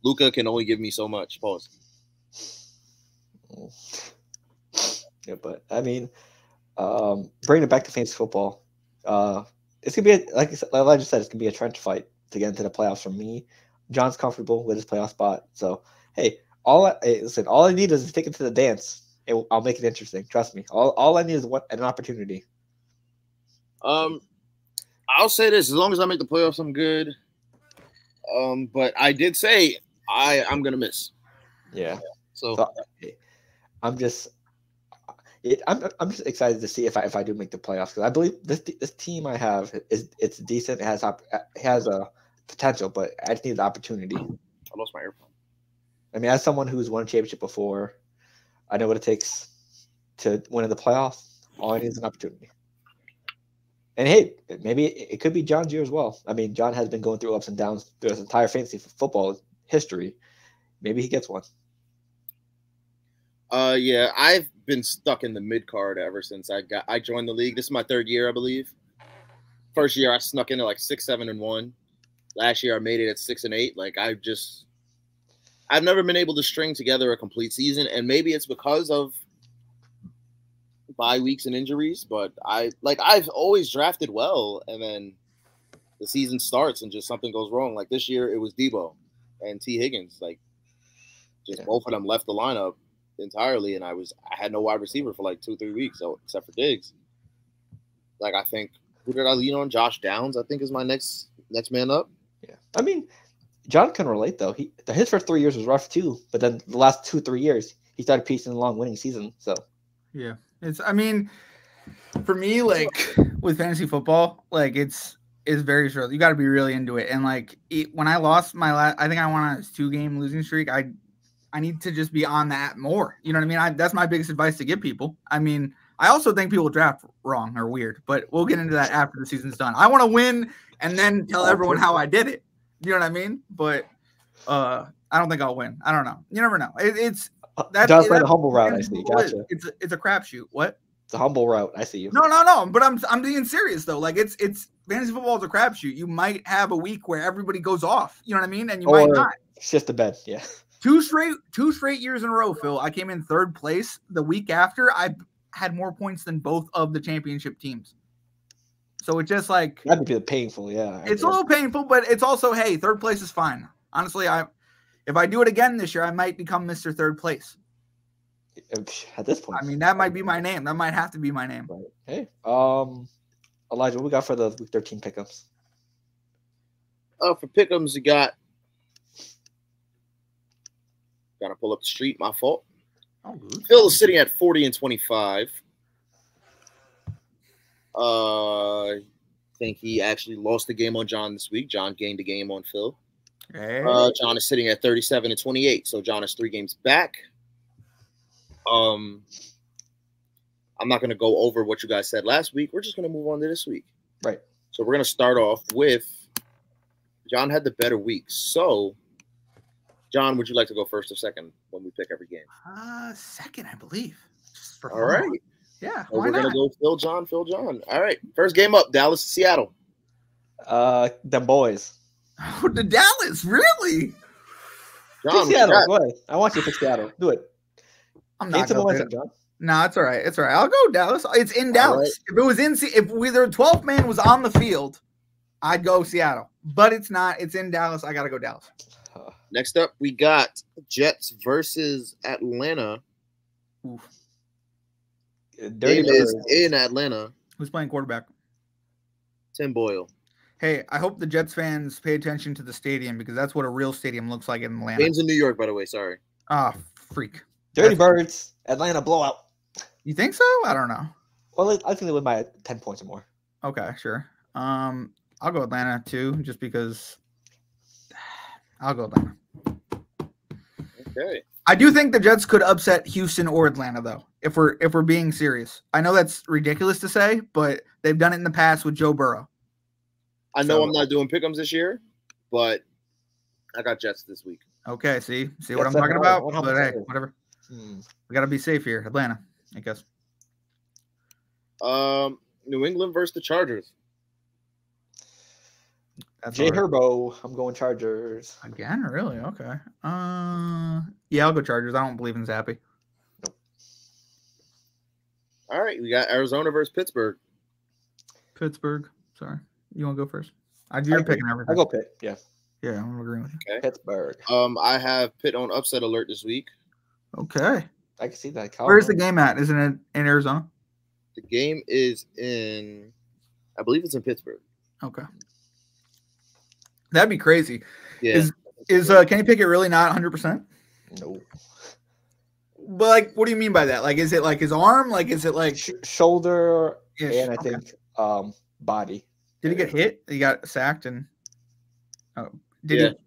Luka can only give me so much. Pause. Yeah, but I mean, bringing it back to fantasy football, it's gonna be like I just said, it's gonna be a trench fight to get into the playoffs for me. John's comfortable with his playoff spot, so hey, all I need is to take it to the dance. I'll make it interesting. Trust me. All I need is an opportunity. I'll say this: as long as I make the playoffs, I'm good. But I did say I'm gonna miss. Yeah. So I'm just excited to see if I do make the playoffs, because I believe this team I have it's decent. It has a potential, but I just need the opportunity. I lost my earphone. I mean, as someone who's won a championship before, I know what it takes to win in the playoffs. All I need is an opportunity. And hey, maybe it could be John's year as well. I mean, John has been going through ups and downs through his entire fantasy football history. Maybe he gets one. Yeah, I've been stuck in the mid card ever since I joined the league. This is my 3rd year, I believe. First year I snuck into like 6-7-1. Last year I made it at 6-8. Like I've never been able to string together a complete season, and maybe it's because of bye weeks and injuries, but I've always drafted well, and then the season starts and just something goes wrong. Like this year, it was Debo and T. Higgins. Like just both of them left the lineup entirely, and I had no wide receiver for like 2-3 weeks, so except for Diggs. Like I think who did I lean on? Josh Downs, I think, is my next man up. Yeah, I mean, John can relate though. His first 3 years was rough too, but then the last 2-3 years he started piecing along winning season. So yeah, I mean, for me, like with fantasy football, like it's very short. You got to be really into it. And like when I lost I think I went on a 2-game losing streak. I need to just be on that more. You know what I mean? That's my biggest advice to give people. I mean, I also think people draft wrong or weird, but we'll get into that after the season's done. I want to win and then tell everyone how I did it. You know what I mean? But I don't think I'll win. I don't know. You never know. That's the humble route. I see. Gotcha. It's a crapshoot. What? It's a humble route. I see you. No. But I'm being serious though. Like it's fantasy football is a crapshoot. You might have a week where everybody goes off. You know what I mean? And you might not. Shift the bed. Yeah. Two straight years in a row, Phil. I came in 3rd place. The week after, I had more points than both of the championship teams. So it's just like that'd be painful. Yeah. It's a little painful, but it's also, hey, 3rd place is fine. Honestly, if I do it again this year, I might become Mr. 3rd place. At this point, I mean, that might be my name. That might have to be my name. Right. Hey, Elijah, what we got for the week 13 pickups? For pick'ems, you got to pull up the street. My fault. Oh, good. Phil is sitting at 40-25. I think he actually lost the game on John this week. John gained the game on Phil. Hey. John is sitting at 37-28, so John is 3 games back. I'm not going to go over what you guys said last week. We're just going to move on to this week. Right. So we're going to start off with John had the better week. So, John, would you like to go first or second when we pick every game? Second, I believe. Just for all right. Yeah. So we're going to go Phil, John. All right. First game up, Dallas, Seattle. Them boys. Oh, the Dallas, really? John, Seattle. Go ahead. I want you to pick Seattle. Do it. I'm not going to. John. No, it's all right. It's all right. I'll go Dallas. It's in Dallas. Right. If it was if the 12th man was on the field, I'd go Seattle. But it's not. It's in Dallas. I got to go Dallas. Next up, we got Jets versus Atlanta. Oof. Game is in Atlanta. Who's playing quarterback? Tim Boyle. Hey, I hope the Jets fans pay attention to the stadium because that's what a real stadium looks like in Atlanta. Game's in New York, by the way. Sorry. Ah, freak. Dirty Birds, Atlanta blowout. You think so? I don't know. Well, I think they win by 10 points or more. Okay, sure. I'll go Atlanta too, just because. I'll go Atlanta. Okay. I do think the Jets could upset Houston or Atlanta, though. If we're being serious, I know that's ridiculous to say, but they've done it in the past with Joe Burrow. I know I'm not doing pick'ems this year, but I got Jets this week. Okay, see what I'm talking about? But hey, whatever. We got to be safe here. Atlanta, I guess. New England versus the Chargers. Jay Herbo. I'm going Chargers. Again, really? Okay. Yeah, I'll go Chargers. I don't believe in Zappy. Nope. All right, we got Arizona versus Pittsburgh. Pittsburgh. Sorry. You want to go first? You're picking everything. I'll go Pitt. Yeah. Yeah, I'm agreeing with you. Okay. Pittsburgh. I have Pitt on upset alert this week. Okay. I can see that. Where's the game at? Isn't it in Arizona? The game is in, I believe it's in Pittsburgh. Okay. That'd be crazy. Yeah. Is Kenny Pickett really not 100%? No. But like, what do you mean by that? Like, is it like his arm? Like, is it like shoulder? And I think body. Did he get hit? He got sacked and. Oh, did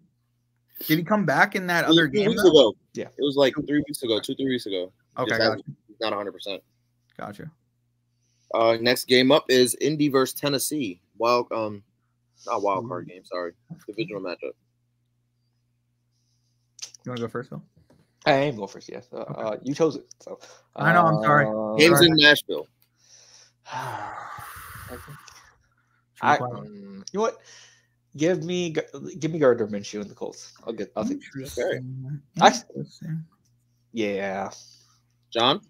he come back in that other game? 2 weeks ago. Yeah, it was like 3 weeks ago, 2-3 weeks ago. Okay, gotcha. He's not 100%. Gotcha. Next game up is Indy versus Tennessee. Not wild card game. Sorry, divisional matchup. You want to go first, Phil? I am going first. Yes. Okay. You chose it. So I know. I'm sorry. Games in Nashville. You know what? Give me Gardner Minshew and the Colts. I'll take. Okay. Yeah. John?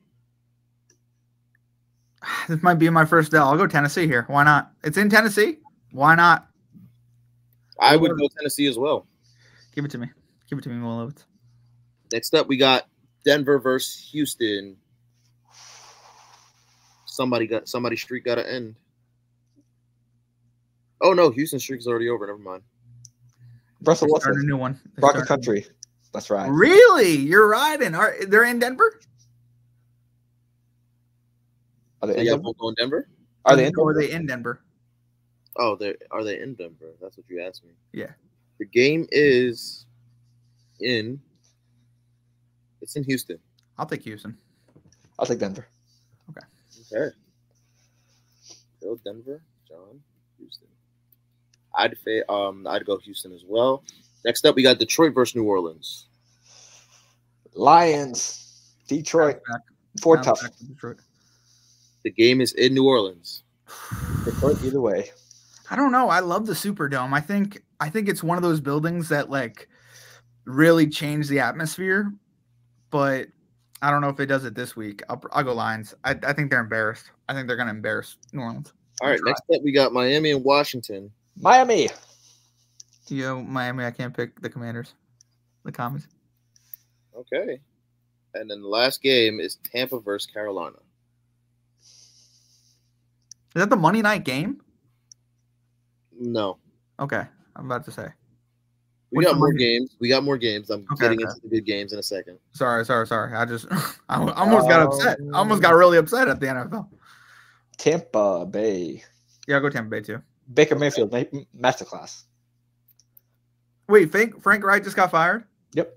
This might be my first L. I'll go Tennessee here. Why not? It's in Tennessee. Why not? I would go Tennessee as well. Give it to me. Give it to me, Will. Next up, we got Denver versus Houston. Somebody's streak got to end. Oh no, Houston's streak is already over. Never mind. Russell Wilson, a new one. Rocket Country. That's right. Really? You're riding? They're in Denver? Are they in Denver? Going Denver? Are they in Denver? Oh, are they in Denver? That's what you asked me. Yeah. The game is in. It's in Houston. I'll take Houston. I'll take Denver. Okay. Go Denver, John, Houston. I'd go Houston as well. Next up, we got Detroit versus New Orleans. Lions, Detroit. Ford tough. The game is in New Orleans. Detroit either way. I don't know. I love the Superdome. I think it's one of those buildings that like really changed the atmosphere, but I don't know if it does it this week. I'll go Lions. I think they're embarrassed. I think they're going to embarrass New Orleans. All right, next up we got Miami and Washington. Miami. Miami. I can't pick the Commanders. The Commies. Okay. And then the last game is Tampa versus Carolina. Is that the Monday night game? No. Okay. I'm about to say. We got more games. I'm getting into the good games in a second. Sorry. I almost got upset. I almost got really upset at the NFL. Tampa Bay. Yeah, I'll go Tampa Bay too. Baker Mayfield, masterclass. Wait, Frank Wright just got fired? Yep.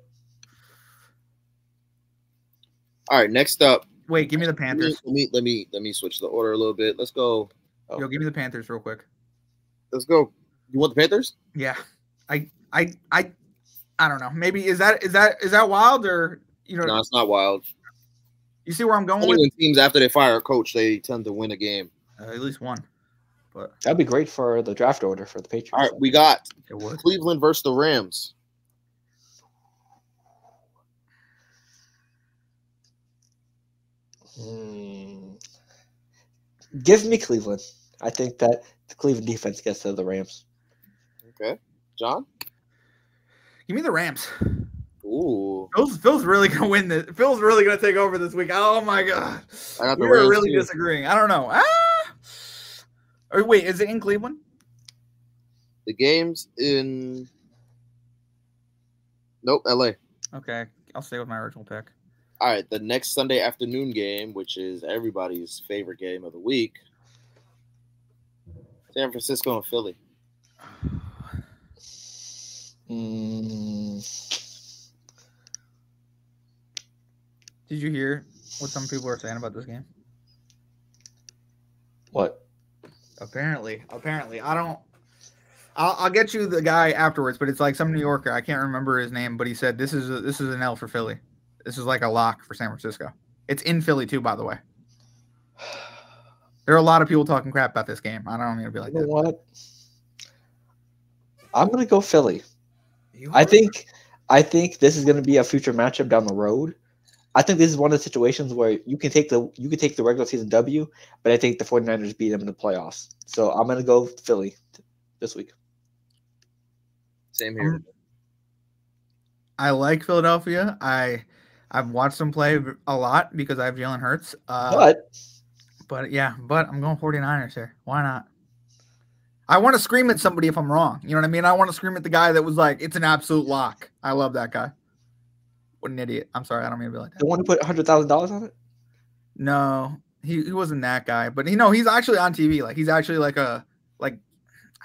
All right, next up. Wait, give me the Panthers. Let me switch the order a little bit. Let's go. Yo, give me the Panthers real quick. Let's go. You want the Panthers? Yeah. I don't know. Maybe is that wild or No, it's not wild. You see where I'm going Only with? when teams after they fire a coach, they tend to win a game. At least one. But that'd be great for the draft order for the Patriots. All right, we got Cleveland versus the Rams. Give me Cleveland. I think that the Cleveland defense gets to the Rams. Okay. John? Give me the Rams. Ooh. Phil's really going to win this. Phil's really going to take over this week. Oh, my God. We're really disagreeing. I don't know. Wait, is it in Cleveland? The game's in... Nope, LA. Okay. I'll stay with my original pick. All right, the next Sunday afternoon game, which is everybody's favorite game of the week, San Francisco and Philly. Did you hear what some people are saying about this game? What? Apparently, I'll get you the guy afterwards, but it's like some New Yorker. I can't remember his name, but he said this is an L for Philly. This is like a lock for San Francisco. It's in Philly too, by the way. There are a lot of people talking crap about this game. I don't mean to be like that. You know what? I'm gonna go Philly. I think this is gonna be a future matchup down the road. I think this is one of the situations where you can take the regular season W, but I think the 49ers beat them in the playoffs. So I'm gonna go Philly this week. Same here. I like Philadelphia. I've watched them play a lot because I have Jalen Hurts. But I'm going 49ers here. Why not? I want to scream at somebody if I'm wrong. You know what I mean? I want to scream at the guy that was like, it's an absolute lock. I love that guy. What an idiot. I'm sorry. I don't mean to be like that. The one who put $100,000 on it? No, he wasn't that guy. But he's actually on TV. Like he's actually like I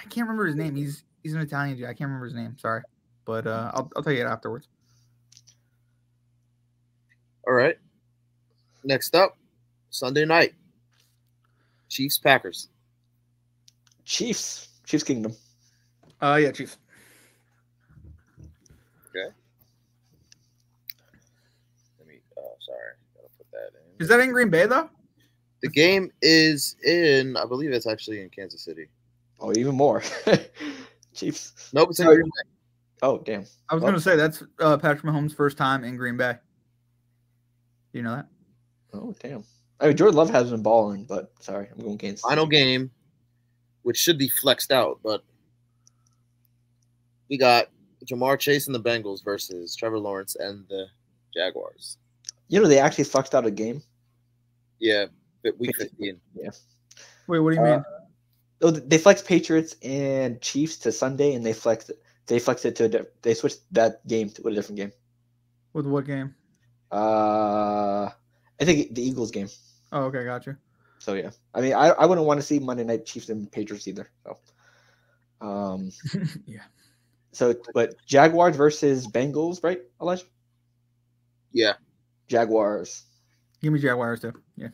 can't remember his name. He's an Italian dude. I can't remember his name. Sorry. But I'll tell you it afterwards. All right. Next up, Sunday night. Chiefs, Packers. Chiefs Kingdom. Yeah, Chiefs. Okay. Let me. Sorry, gotta put that in. Is that in Green Bay though? The game is in. I believe it's actually in Kansas City. Oh, even more. Chiefs. Nope, it's in Green Bay. Oh, damn. I was going to say that's Patrick Mahomes' first time in Green Bay. You know that? Oh, damn. I mean, Jordan Love has been balling, but sorry, I'm going Kansas. Final game, which should be flexed out, but we got Jamar Chase and the Bengals versus Trevor Lawrence and the Jaguars. You know, they actually flexed out a game. Yeah, week 15. Yeah. Wait, what do you mean? Oh, they flexed Patriots and Chiefs to Sunday, and they flexed it to they switched that game to a different game. With what game? I think the Eagles game. Oh, okay, gotcha. So yeah, I mean, I wouldn't want to see Monday Night Chiefs and Patriots either. So, yeah. So, but Jaguars versus Bengals, right, Elijah? Yeah. Jaguars. Give me Jaguars too. Yeah.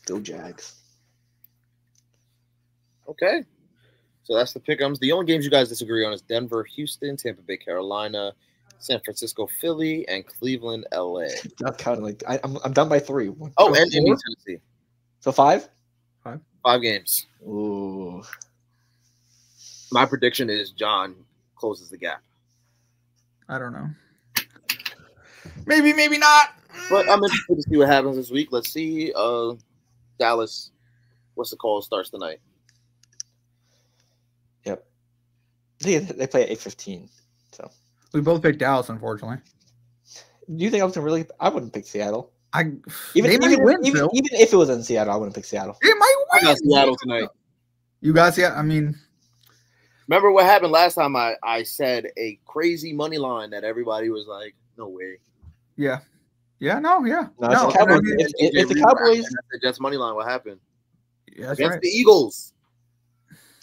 Go Jags. Okay. So that's the pick'ems. The only games you guys disagree on is Denver, Houston, Tampa Bay, Carolina, San Francisco, Philly, and Cleveland, LA. Not counting. Like I'm done by 3. Oh, and Indy, Tennessee. So 5? 5 games. Ooh. My prediction is John closes the gap. I don't know. Maybe, maybe not. But I'm interested to see what happens this week. Let's see. Dallas, what's the call? Starts tonight. Yep. They play at 8:15. So we both picked Dallas, unfortunately. Do you think I was really? I wouldn't pick Seattle. Even if it was in Seattle, I wouldn't pick Seattle. It might win. I got Seattle tonight. You got Seattle? I mean, remember what happened last time? I said a crazy money line that everybody was like, "No way." Yeah. Yeah. No. Yeah. No. If the Cowboys, the Jets money line, what happened? Yeah, that's against right. the Eagles.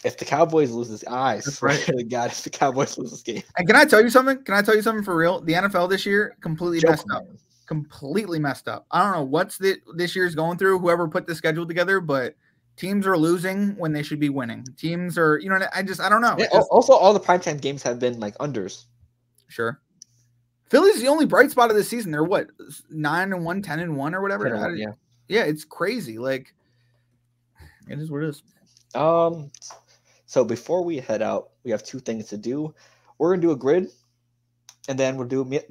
If the Cowboys lose this, I swear to God, if the Cowboys lose this game. And can I tell you something? Can I tell you something for real? The NFL this year completely messed up. Completely messed up. I don't know what's this year's going through. Whoever put the schedule together, but teams are losing when they should be winning. Teams are, I don't know. Yeah, also, all the primetime games have been like unders. Sure. Philly's the only bright spot of this season. They're what, 9-1, 10-1, or whatever. 10-1, yeah. Yeah, it's crazy. Like, it is what it is. So before we head out, we have 2 things to do. We're gonna do a grid, and then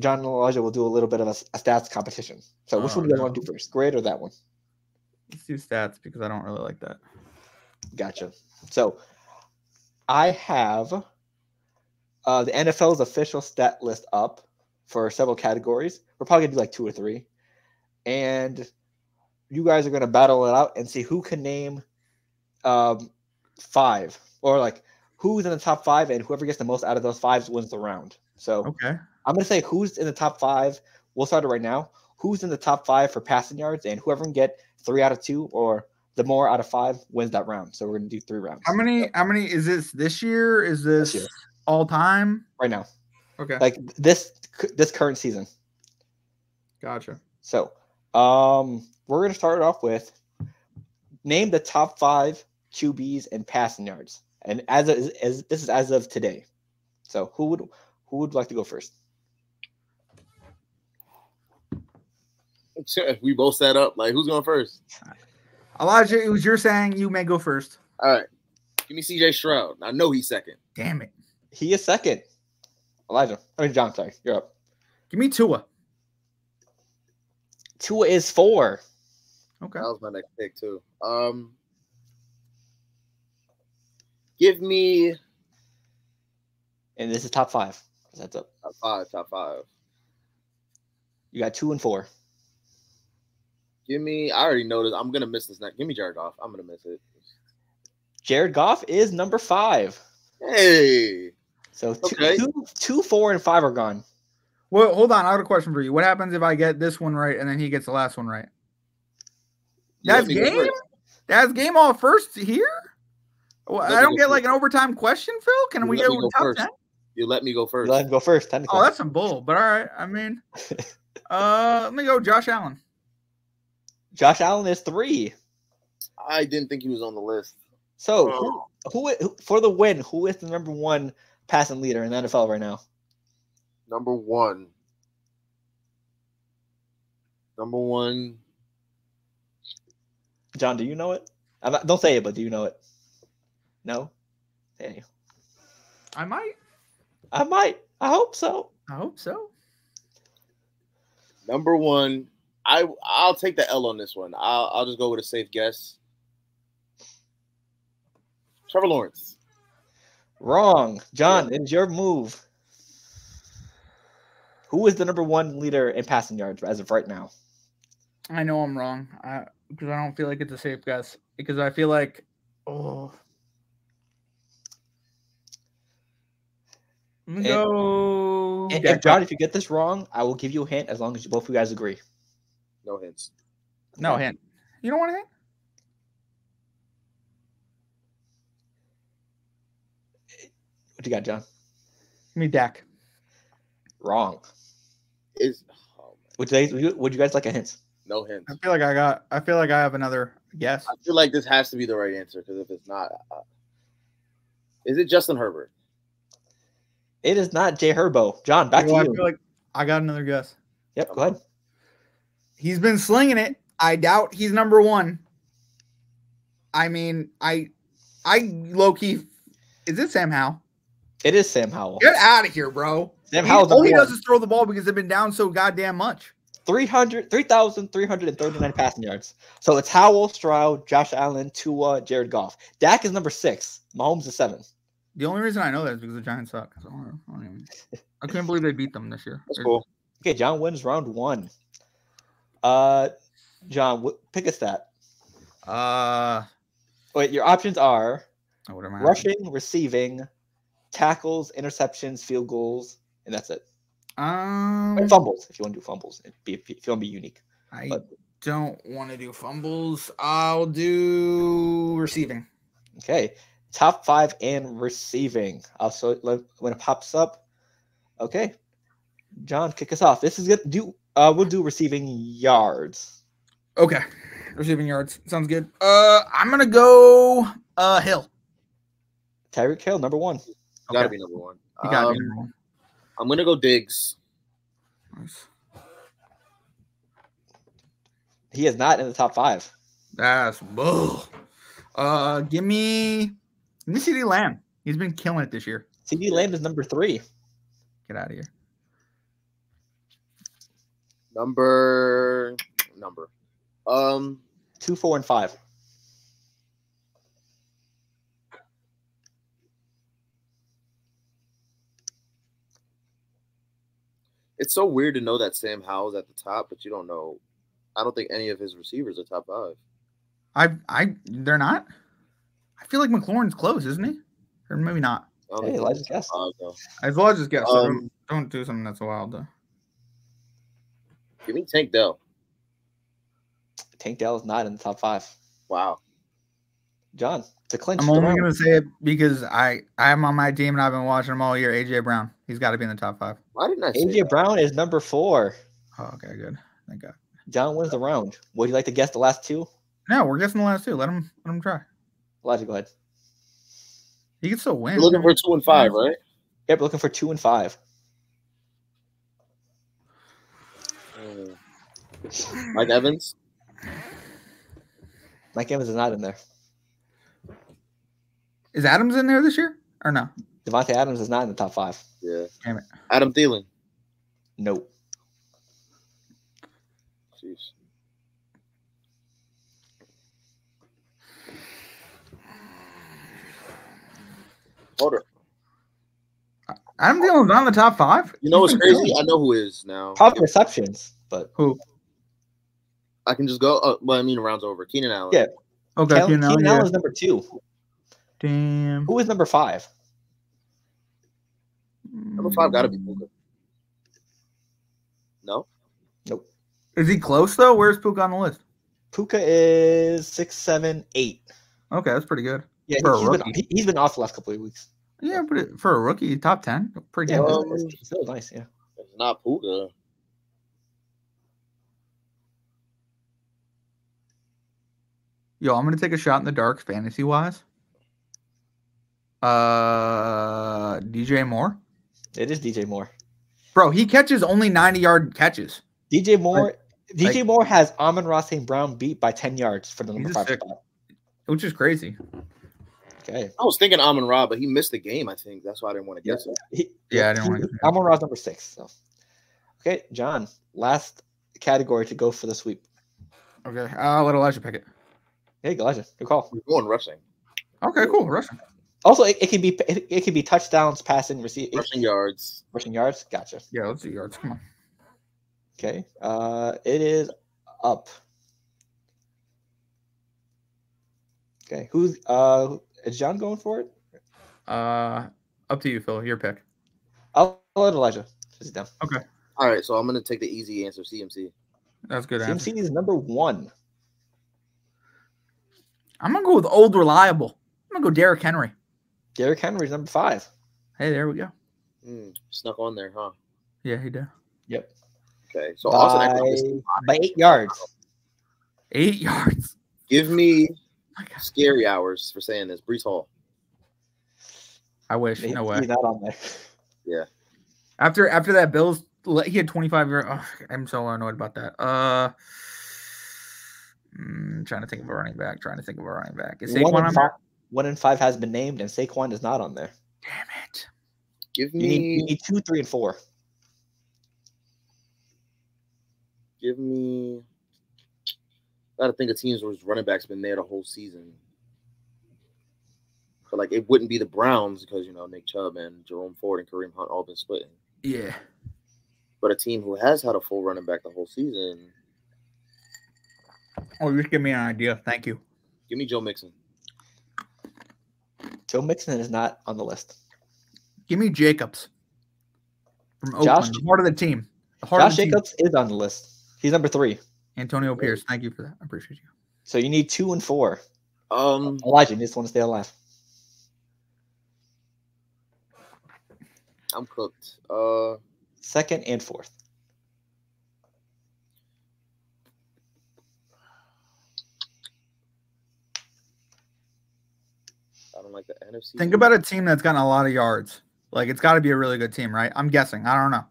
John and Elijah will do a little bit of a stats competition. So which one do you guys want to do first, grid or that one? Let's do stats because I don't really like that. Gotcha. So I have the NFL's official stat list up for several categories. We're probably gonna do like 2 or 3, and you guys are gonna battle it out and see who can name 5, or like who's in the top 5, and whoever gets the most out of those 5 wins the round. So okay, I'm gonna say who's in the top 5. We'll start it right now. Who's in the top 5 for passing yards, and whoever can get 3 out of 2 or the more out of 5 wins that round. So we're gonna do 3 rounds. How many is this year? Is this all time? Right now. Okay. Like this current season. Gotcha. So we're gonna start it off with name the top 5 QBs and passing yards. And this is as of today. So who would like to go first? We both set up. Like, who's going first? Elijah, it was your saying. You may go first. All right. Give me CJ Stroud. I know he's second. Damn it. He is second. John, sorry. You're up. Give me Tua. Tua is 4. Okay. That was my next pick, too. Give me... And this is top 5. That's up. Top 5. You got 2 and 4. Give me... I already know this. I'm going to miss this next. Give me Jared Goff. I'm going to miss it. Jared Goff is number 5. Hey. So 2, 4, and 5 are gone. Well, hold on. I have a question for you. What happens if I get this one right and then he gets the last one right? That's game? That's game all first here? Well, I don't get like an overtime question, Phil. Can we get top 10? You let me go first. You let him go first. Oh, that's some bull. But all right. I mean, let me go Josh Allen. Josh Allen is 3. I didn't think he was on the list. So who for the win? Who is the number one passing leader in the NFL right now? Number one. John, do you know it? Don't say it, but do you know it? No. Daniel. I might. I might. I hope so. I hope so. Number one. I'll take the L on this one. I'll just go with a safe guess. Trevor Lawrence. Wrong. John, it's your move. Who is the number one leader in passing yards as of right now? I know I'm wrong because I don't feel like it's a safe guess. Because I feel like, I'm gonna go. If John, if you get this wrong, I will give you a hint as long as both of you guys agree. No hints. No hint. You don't want a hint? What you got, John? Give me Dak. Wrong. Would you guys like a hint? No hints. I feel like I have another guess. I feel like this has to be the right answer because if it's not, is it Justin Herbert? It is not Jay Herbo. John, back to you. I feel like I got another guess. Yep, go ahead. He's been slinging it. I doubt he's number one. I mean, I low key. Is it Sam Howell? It is Sam Howell. Get out of here, bro. Sam Howell. All he does is throw the ball because they've been down so goddamn much. 3,339 passing yards. So it's Howell, Stroud, Josh Allen, Tua, Jared Goff. Dak is number 6. Mahomes is 7. The only reason I know that is because the Giants suck. So I can't believe they beat them this year. That's cool. Okay, John wins round 1. John, pick a stat. Wait, your options are rushing, receiving, tackles, interceptions, field goals, and that's it. And fumbles, if you want to do fumbles, if you want to be unique. I don't want to do fumbles. I'll do receiving. Okay, top 5 and receiving. Also, when it pops up. Okay, John, kick us off. This is good. We'll do receiving yards. Okay, receiving yards sounds good. I'm gonna go Hill. Tyreek Hill, number 1. Gotta be number 1. You gotta be number 1. I'm gonna go Diggs. Nice. He is not in the top 5. That's bull. Give me CD Lamb. He's been killing it this year. CD Lamb is number 3. Get out of here. Number. 2, 4, and 5. It's so weird to know that Sam Howell's at the top, but you don't know. I don't think any of his receivers are top 5. They're not. I feel like McLaurin's close, isn't he? Or maybe not. Hey, let's guess. As well as just guess. Don't do something that's wild though. Give me Tank Dell. Tank Dell is not in the top 5. Wow. John, to clinch. I'm only going to say it because I'm on my team and I've been watching him all year. AJ Brown. He's got to be in the top 5. Why didn't I say AJ that? Brown is number 4. Oh, okay, good. Thank God. John wins the round. Would you like to guess the last 2? No, we're guessing the last 2. Let him try. Elijah, go ahead. He can still win. You're looking for 2 and 5, right? Yep, looking for 2 and 5. Mike Evans. Mike Evans is not in there. Is Adams in there this year or no? Devontae Adams is not in the top 5. Yeah. Damn it. Adam Thielen. Nope. Jeez. Hold it. Adam Thielen's not in the top 5. You know what's crazy? I know who is now. Probably receptions, but Who? I can just go. Well, I mean, the round's over. Keenan Allen. Yeah. Okay. Keenan Allen is number 2. Damn. Who is number 5? Number 5 got to be Puka. No. Nope. Is he close though? Where's Puka on the list? Puka is 6, 7, 8. Okay, that's pretty good. Yeah, For a rookie. he's been off the last couple of weeks. Yeah, but for a rookie, top 10, pretty Yeah, good. it's still nice. Yeah. It's not Puka. Yo, I'm gonna take a shot in the dark, fantasy wise. DJ Moore. It is DJ Moore. Bro, he catches only 90-yard catches. DJ Moore. Like- DJ Moore has Amon-Ra St. Brown beat by 10 yards for the number He's 5 sick. spot. Which is crazy. Okay. I was thinking Amon-Ra, but he missed the game. I think that's why I didn't want to guess it. Yeah, I didn't want to. Amon-Ra's number 6. So. Okay, John. Last category to go for the sweep. Okay, I'll let Elijah pick it. Hey, Elijah, good call. We're going rushing. Okay, cool. Rushing. Also, it can be touchdowns, passing, receiving, Rushing yards. rushing yards. Gotcha. Yeah, let's do yards. Come on. Okay. It is up. Okay. Is John going for it? Up to you, Phil. Your pick. I'll let Elijah sit down. Okay. All right, so I'm gonna take the easy answer, CMC. That's good answer. CMC is number 1. I'm gonna go with old reliable. I'm gonna go Derrick Henry. Derrick Henry is number 5. Hey, there we go. Snuck on there, huh? Yeah, he did. Yep. Okay, so Austin By 8 yards. 8 yards. give me My God. scary hours for saying this. Brees Hall. I wish. No way. He's not on there. Yeah. After that, Bills. He had 25 yards. Oh, I'm so annoyed about that. Trying to think of a running back. Is Saquon on there? 1 in 5 has been named, and Saquon is not on there. Damn it. Give You me. need 2, 3, and 4. Give me. Gotta think of teams where his running back's been there the whole season. But like it wouldn't be the Browns because Nick Chubb and Jerome Ford and Kareem Hunt all been splitting. Yeah. But a team who has had a full running back the whole season. Oh, you just give me an idea. Thank you. Give me Joe Mixon. Joe Mixon is not on the list. Give me Jacobs from Oakland. Josh- The heart of the team. Josh Jacobs is on the list. He's number 3. Antonio Pierce. Thank you for that. I appreciate you. So you need 2 and 4. Elijah, you just want to stay alive. I'm cooked. 2nd and 4th. I don't like the NFC. Think about a team that's gotten a lot of yards. Like, it's got to be a really good team, right? I'm guessing. I don't know.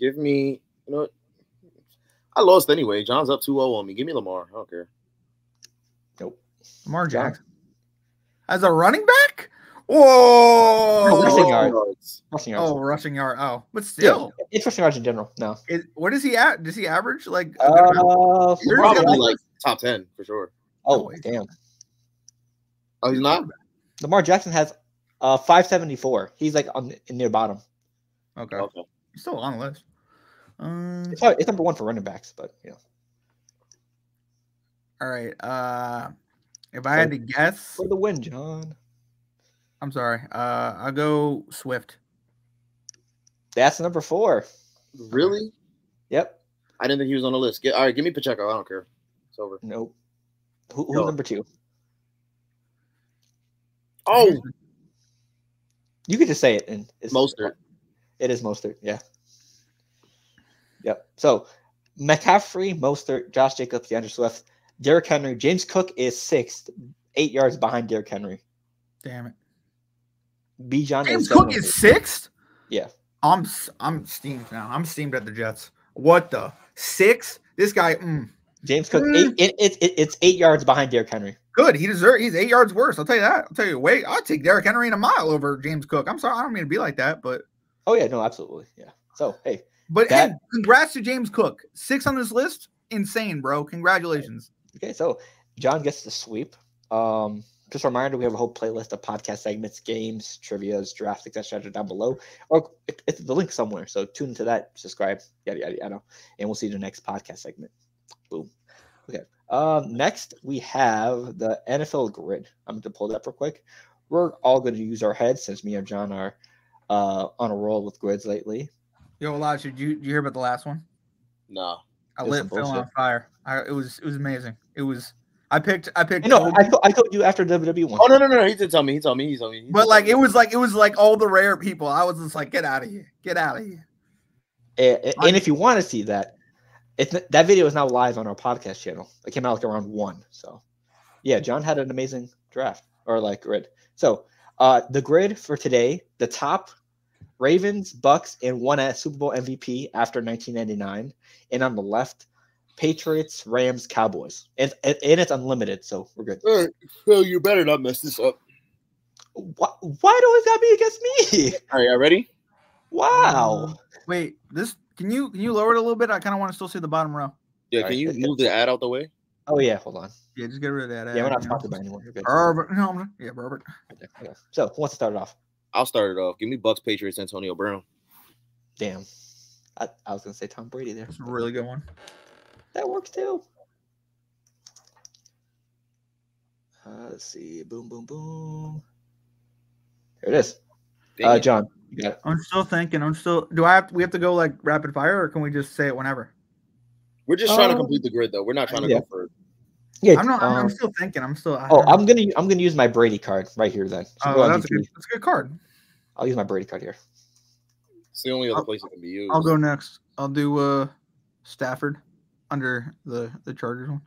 Give me, you know what? I lost anyway. John's up 2-0 on me. Give me Lamar. I don't care. Nope. Lamar Jackson. As a running back? Whoa! Rushing yards. Rushing yards. Oh, rushing yard. Oh, but still. Yeah, it's rushing yards in general. No. What is he at? Does he average like? Probably like top 10 for sure. Oh, damn. Oh, he's not? Lamar Jackson has 574. He's like near bottom. Okay. Okay. He's still on the list. It's number 1 for running backs, but All right. If I had to guess, for the win, John. I'm sorry. I'll go Swift. That's number 4. Really? Yep. I didn't think he was on the list. All right, give me Pacheco. I don't care. It's over. Nope. Who's number 2? Oh, You could just say it. And it's Mostert. It is Mostert. Yeah. Yep. So McCaffrey, Mostert, Josh Jacobs, DeAndre Swift, Derrick Henry, James Cook is 6th, 8 yards behind Derrick Henry. Damn it. Bijan James is Cook 7th. is 6th? Yeah. I'm steamed now. I'm steamed at the Jets. What the 6? This guy. James Cook, it's 8 yards behind Derrick Henry. Good. He's 8 yards worse. I'll tell you that. I'll tell you. Wait, I'll take Derrick Henry in a mile over James Cook. I'm sorry. I don't mean to be like that, but. Oh yeah, no, absolutely, yeah. So hey, hey, congrats to James Cook. 6 on this list. Insane, bro. Congratulations. Okay, so John gets the sweep. Just a reminder, we have a whole playlist of podcast segments, games, trivias, drafts, etc. down below, or it's the link somewhere. So tune into that, subscribe, yada yada yada, and we'll see you in the next podcast segment. Boom. Okay. Next we have the NFL grid. I'm going to pull that up real quick. We're all going to use our heads since me and John are on a roll with grids lately. Yo, Elijah, did you hear about the last one? No. I lit Phil on fire. It was amazing. It was. I picked. No, I told you after WWE one. Oh no! He did tell me. He told me. But like it was like all the rare people. I was just like, get out of here. And if you want to see that, That video is now live on our podcast channel. It came out like around 1. So yeah, John had an amazing draft or like grid. So the grid for today, the top Ravens, Bucks, and one at Super Bowl MVP after 1999, and on the left, Patriots, Rams, Cowboys, and it's unlimited, so we're good. All right. Well, you better not mess this up. Why do it always gotta be against me? All right, y'all ready? Wow. Wait, this can you lower it a little bit? I kind of want to still see the bottom row. Yeah, All can right, you it's move the ad out the way? Oh yeah, hold on. Yeah, just get rid of that. Yeah, we're not sponsored by anyone. We're good. No, yeah, Robert. Okay. So who wants to start it off? I'll start it off. Give me Bucks, Patriots, Antonio Brown. Damn. I was gonna say Tom Brady there. That's a really good one. That works too. Let's see. Boom, boom, boom. There it is. John, you got it. I'm still thinking. We have to go like rapid fire, or can we just say it whenever? We're just trying to complete the grid, though. We're not trying to go for. Yeah, I'm still thinking. I'm gonna use my Brady card right here then. So that's a good card. I'll use my Brady card here. It's the only other place it can be used. I'll go next. I'll do Stafford under the Chargers one.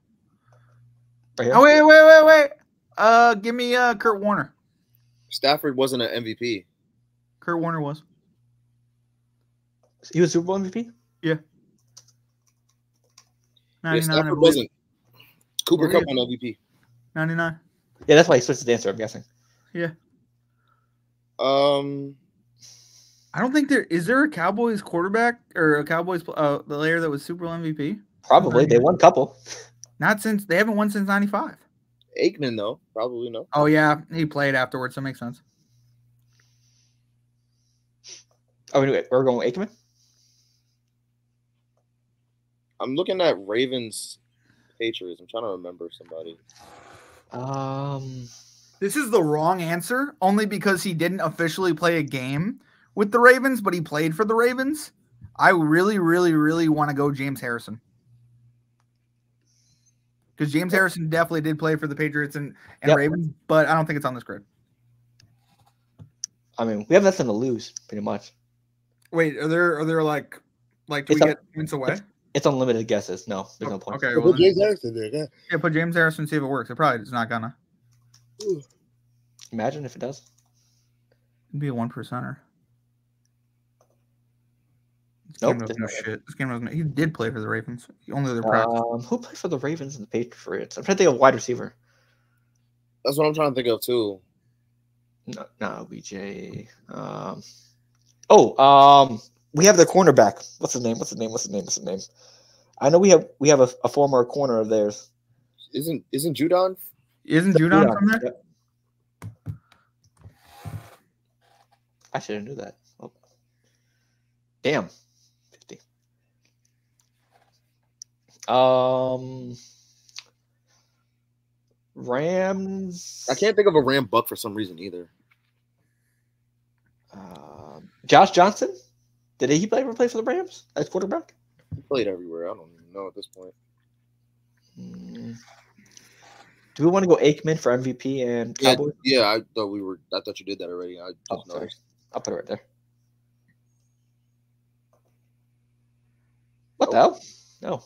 Right here? Oh wait. Give me Kurt Warner. Stafford wasn't an MVP. Kurt Warner was. He was Super Bowl MVP? Yeah. Yeah, Stafford wasn't. Cooper Kupp won MVP. 99. Yeah, that's why he switched the answer, I'm guessing. Yeah. I don't think is there a Cowboys quarterback or a Cowboys player that was Super Bowl MVP? Probably. They won a couple. They haven't won since 95. Aikman, though. Probably no. Oh, yeah. He played afterwards. That makes sense. Oh, anyway, we're going with Aikman? I'm looking at Ravens, Patriots. I'm trying to remember somebody. This is the wrong answer, only because he didn't officially play a game with the Ravens, but he played for the Ravens. I really, really, really want to go James Harrison. Because James Harrison definitely did play for the Patriots and Ravens, but I don't think it's on this grid. I mean, we have nothing to lose, pretty much. Wait, are there like do we get points away? It's unlimited guesses. No, there's no point. Okay, well, put James Harrison there. Yeah, put James Harrison, see if it works. It probably is not gonna. Imagine if it does. It'd be a 1%er. Nope. This game doesn't. He did play for the Ravens. Only their practice. Who played for the Ravens and the Patriots? I'm trying to think of wide receiver. That's what I'm trying to think of too. No, BJ. We have the cornerback. What's his name? I know we have a former corner of theirs. Isn't Judon? Isn't Judon from there? Yep. I should have knew that. Oh. Damn. 50. Rams. I can't think of a Ram Buck for some reason either. Josh Johnson. Did he ever play for the Rams as quarterback? He played everywhere. I don't even know at this point. Do we want to go Aikman for MVP and Cowboys? Yeah, I thought you did that already. I just noticed. I'll put it right there. What the hell? No.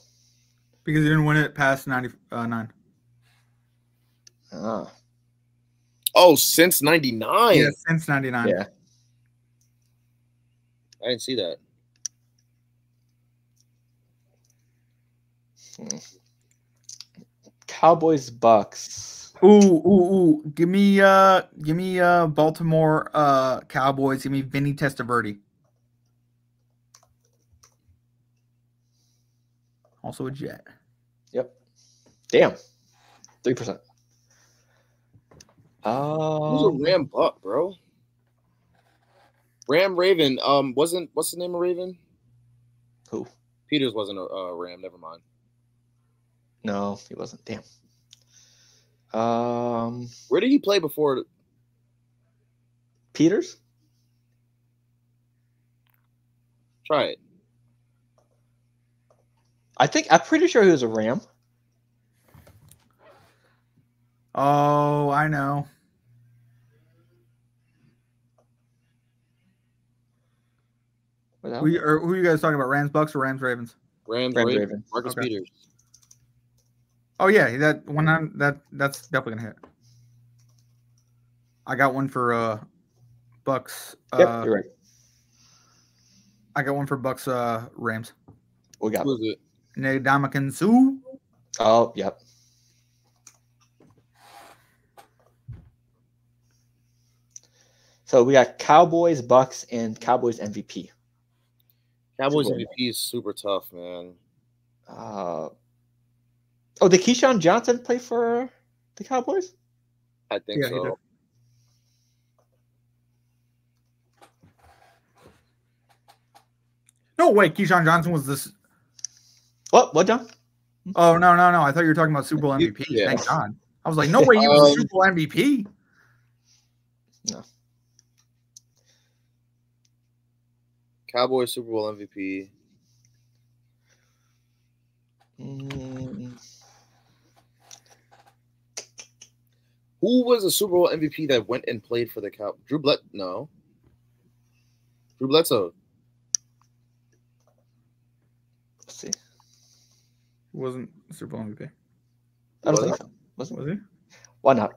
Because he didn't win it past 99. Oh, since 99? Yeah, since 99. Yeah. I didn't see that. Cowboys, Bucks. Ooh. Give me Baltimore Cowboys. Give me Vinny Testaverde. Also a Jet. Yep. Damn. 3%. Who's a Ram Buck, bro? Ram Raven. What's the name of Raven? Who? Peters wasn't a Ram. Never mind. No, he wasn't. Damn. Where did he play before? Peters? Try it. I'm pretty sure he was a Ram. Oh, I know. Who are you guys talking about? Rams, Bucks, or Rams, Ravens? Rams, Rams, Ravens, Ravens. Marcus Okay. Peters. Oh yeah, that's definitely gonna hit. I got one for Bucks. Yep, you're right. I got one for Bucks. Rams. We got. Who is it? Ndamukong Suh. Oh, yep. So we got Cowboys, Bucks, and Cowboys MVP. Cowboys Super Bowl. MVP is super tough, man. Did Keyshawn Johnson play for the Cowboys? I think Yeah, he did. so. No way, Keyshawn Johnson was this. What, John? Oh no. I thought you were talking about Super Bowl MVP. Yeah. Thank God. I was like, no way, he was a Super Bowl MVP. No. Cowboys Super Bowl MVP. Who was a Super Bowl MVP that went and played for the Cow? Drew Bledsoe. No. Drew Bledsoe. Let's see. He wasn't Super Bowl MVP. I don't Was think it? so. Wasn't Was he? Why not?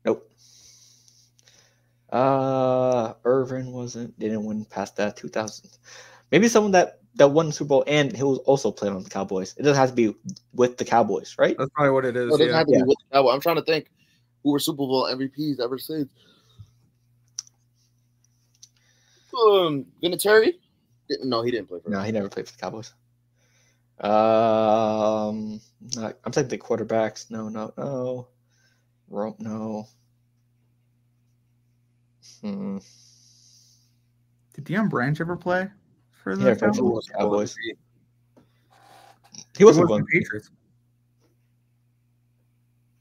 Nope. Irvin wasn't. Didn't win past that 2000. Maybe someone that won the Super Bowl and he was also playing on the Cowboys. It doesn't have to be with the Cowboys, right? That's probably what it is. No, it doesn't Yeah. have to be with the Cowboys. I'm trying to think who were Super Bowl MVPs ever since. Vinatieri? No, he didn't play for No, them. he never played for the Cowboys. I'm thinking the quarterbacks. No. No. Did Deion Branch ever play for He the never played Cowboys? for was the Cowboys. MVP? He He wasn't was one. the Patriots.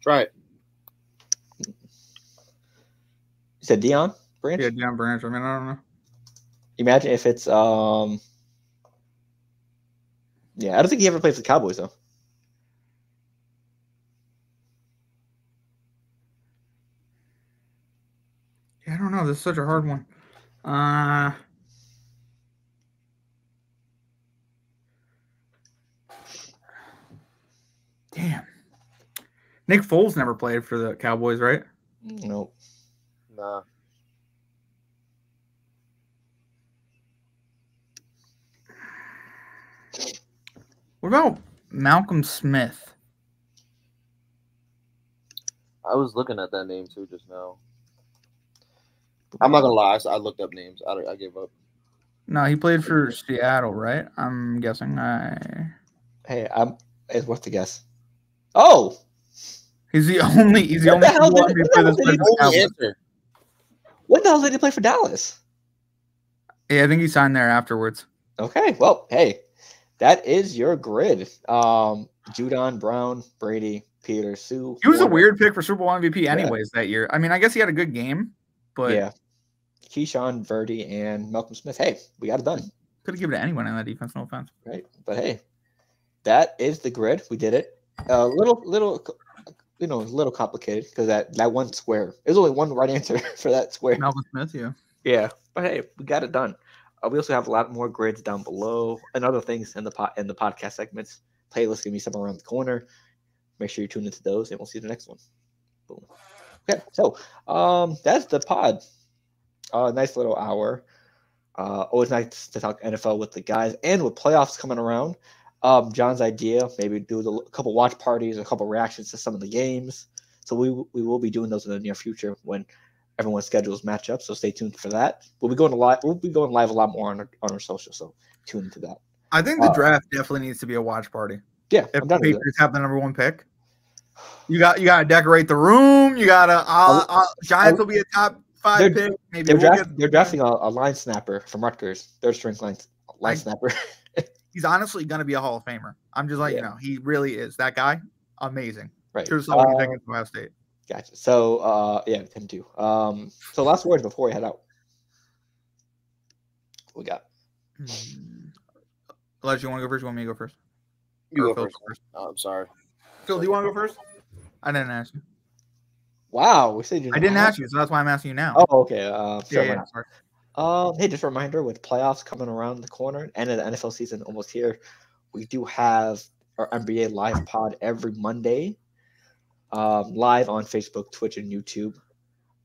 Try it. You said Deion Branch? Yeah, Deion Branch. I mean, I don't know. Imagine if it's yeah, I don't think he ever played for the Cowboys though. Yeah, I don't know. This is such a hard one. Damn. Nick Foles never played for the Cowboys, right? Nope. Nah. What about Malcolm Smith? I was looking at that name too just now. I'm not gonna lie. I looked up names. I gave up. No, he played for Seattle, right? I'm guessing. Hey, it's worth the guess. Oh, He's the only. He's the What only. the hell Super Bowl did- MVP what the that's hell played did for the Only Cowboys. answer. when the hell did he play for Dallas? Yeah, I think he signed there afterwards. Okay, well, hey, that is your grid. Judon, Brown, Brady, Peters, Sue. He was a Warner. weird pick for Super Bowl MVP, anyways, that year. I mean, I guess he had a good game, but Yeah. Keyshawn, Verdi, and Malcolm Smith. Hey, we got it done. could have given it to anyone on that defense. No offense. Right. But hey, that is the grid. We did it. A little, a little complicated because that one square. There's only one right answer for that square. Malcolm Smith, yeah. Yeah. But hey, we got it done. We also have a lot more grids down below and other things in the podcast segments. Playlist gonna be somewhere around the corner. Make sure you tune into those, and we'll see you in the next one. Boom. Okay, so that's the pod. Nice little hour. Always nice to talk NFL with the guys, and with playoffs coming around. John's idea, maybe do a couple watch parties, a couple reactions to some of the games. So we will be doing those in the near future when everyone's schedules match up. So stay tuned for that. We'll be going live a lot more on our social. So tune into that. I think the draft definitely needs to be a watch party. Yeah, If I'm the done with that. Patriots have the number one pick, you got to decorate the room. You got to Giants will be a top 5 pick. Maybe They're drafting a line snapper from Rutgers. Third string line snapper. He's honestly going to be a Hall of Famer. I'm just letting you know. He really is. That guy, amazing. Right. Sure, someone you think in Ohio State. Gotcha. So yeah, him too. So last words before we head out. What we got? Elijah, you want to go first? You want me to go first? You Or go Phil first. Oh, I'm sorry. Phil, do you want to go first? I didn't ask you. Wow, we said you. I didn't ask you, so that's why I'm asking you now. Oh, okay. Sure, why yeah, not? sorry. Hey, just a reminder with playoffs coming around the corner, end of the NFL season almost here. we do have our NBA live pod every Monday, live on Facebook, Twitch, and YouTube.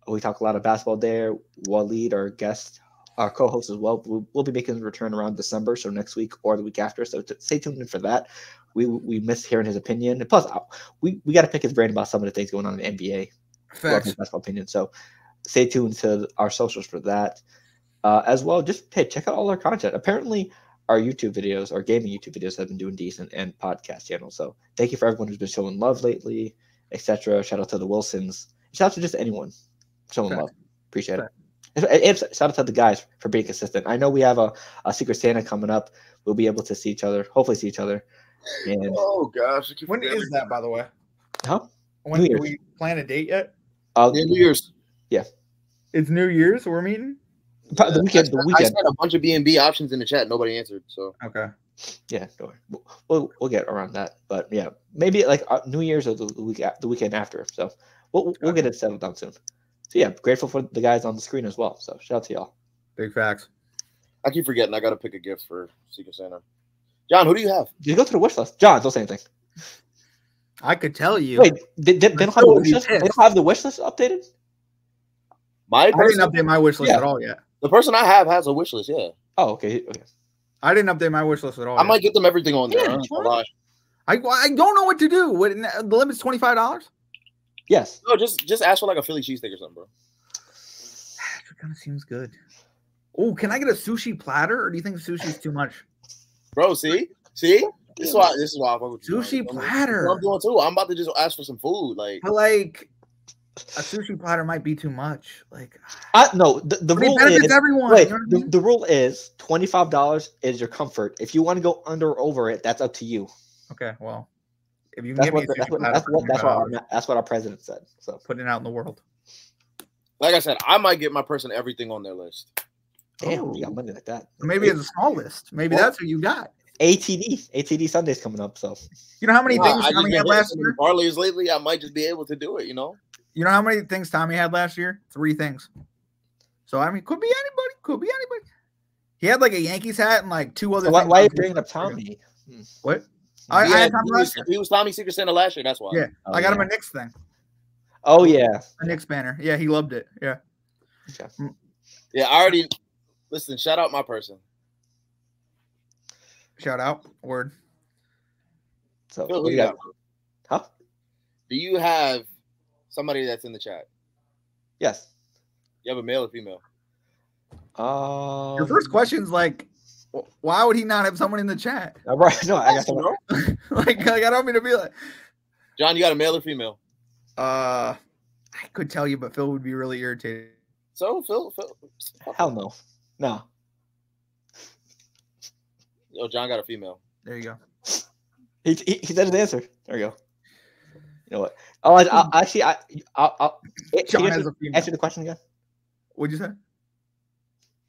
We talk a lot of basketball there. Waleed, our guest, our co-host as well, we'll be making a return around December, so next week or the week after. So stay tuned in for that. We miss hearing his opinion. And plus, we got to pick his brain about some of the things going on in the NBA. Love his basketball opinion. So stay tuned to our socials for that. As well, just check out all our content. Apparently, our YouTube videos, our gaming YouTube videos, have been doing decent, and podcast channels. So thank you for everyone who's been showing love lately, etc. Shout out to the Wilsons. Shout out to just anyone showing love. Appreciate it. And shout out to the guys for being consistent. I know we have a Secret Santa coming up. We'll be able to see each other, hopefully see each other. And oh gosh, when is that, by the way? Huh? When do we plan a date yet? New Year's. Yeah, it's New Year's. We're meeting. The weekend. I sent a bunch of B&B options in the chat. Nobody answered. So okay. Yeah, don't worry. We'll get around that. But yeah, maybe like New Year's or the weekend after. So we'll get it settled down soon. So yeah, grateful for the guys on the screen as well. So shout out to y'all. Big facts. I keep forgetting. I got to pick a gift for Secret Santa. John, who do you have? Did you go to the wish list? John, don't say anything. I could tell you. Wait, they don't have the wish list? They don't have the wish list updated? I didn't update my wish list at all yet. The person I have has a wish list, yeah. Oh, okay. I didn't update my wish list at all. I might get them everything on there. I don't know what to do. The limit's $25? Yes. No, just ask for like a Philly cheesesteak or something, bro. That kind of seems good. Oh, can I get a sushi platter, or do you think sushi's too much? Bro, see? This is why I fuck with sushi you. platter. I'm doing too. I'm about to just ask for some food, like a sushi platter might be too much. Like, no, the rule is everyone. Wait, you know what I mean? the rule is $25 is your comfort. If you want to go under or over it, that's up to you. Okay, well, if you can give me that's what our president said. So putting it out in the world. Like I said, I might get my person everything on their list. Damn, you got money like that. Maybe it's a small list. Maybe that's what you got. ATD Sunday's coming up. So you know how many things Tommy had last year? Parlays lately, I might just be able to do it. You know how many things Tommy had last year? 3 things. So I mean, could be anybody. He had like a Yankees hat and like 2 other. So why are you bringing up Tommy? What? I had Tommy last year. He was Tommy Secret Santa last year. That's why. Yeah, I got him a Knicks thing. Oh yeah, a Knicks banner. Yeah, he loved it. Yeah. Okay. Yeah, I already. Listen, shout out my person. Shout out. Word. So Phil, what do you got? Huh? Do you have somebody that's in the chat? Yes. You have a male or female? Your first question's like, why would he not have someone in the chat? Right. No, I got someone. like I don't mean to be like. John, you got a male or female? I could tell you, but Phil would be really irritated. So Phil. Hell no. No. Yo, John got a female. There you go. He said his answer. There you go. You know what? Oh, I'll John has a female. Answer the question again. What'd you say?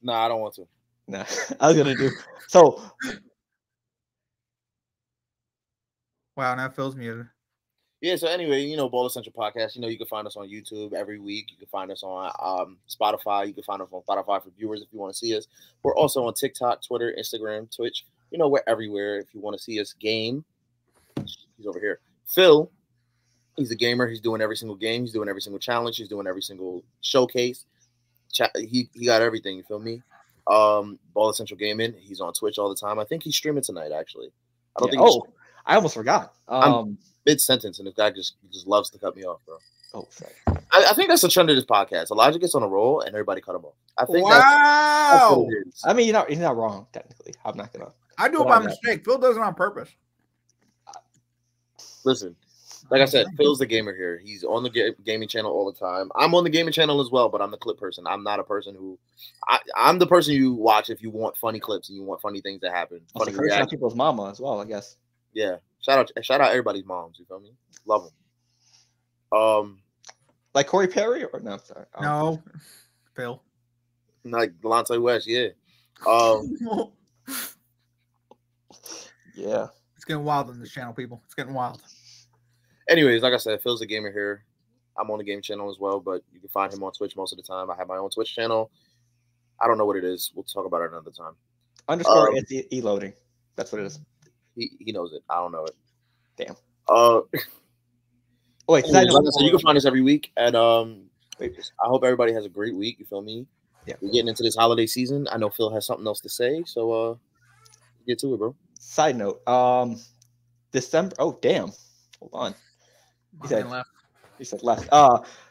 No, I don't want to. No, I was gonna do so. Wow, now Phil's muted. Yeah, so anyway, Ball Essential Podcast, you can find us on YouTube every week. You can find us on Spotify. You can find us on Spotify for viewers if you want to see us. We're also on TikTok, Twitter, Instagram, Twitch. We're everywhere if you want to see us game. He's over here. Phil, he's a gamer. He's doing every single game. He's doing every single challenge. He's doing every single showcase. He got everything, you feel me? Ball Essential Gaming. He's on Twitch all the time. I think he's streaming tonight, actually. I almost forgot. I'm mid-sentence, and this guy just loves to cut me off, bro. Oh, sorry. I think that's the trend of this podcast. Elijah gets on a roll, and everybody cut him off. I think wow. That's what it is. I mean, you're not wrong, technically. I'm not going to. I do it by mistake. Phil does it on purpose. Listen, like I said, Phil's the gamer here. He's on the gaming channel all the time. I'm on the gaming channel as well, but I'm the clip person. I'm not a person who I'm the person you watch if you want funny clips and you want funny things to happen. Funny reactions. People's mama as well, I guess. Yeah. Shout out everybody's moms, you feel me? Love them. Like Corey Perry or no, sorry. No. Phil. Like Delonte West, yeah. Yeah. It's getting wild on this channel, people. It's getting wild. Anyways, like I said, Phil's a gamer here. I'm on the game channel as well, but you can find him on Twitch most of the time. I have my own Twitch channel. I don't know what it is. We'll talk about it another time. _ it's e-loading. That's what it is. He knows it. I don't know it. Damn. Uh, Wait, anyways, like I said, you can find us every week, and I hope everybody has a great week. You feel me? Yeah. We're getting into this holiday season. I know Phil has something else to say, so get to it, bro. Side note, December. Oh, damn. Hold on. He said left.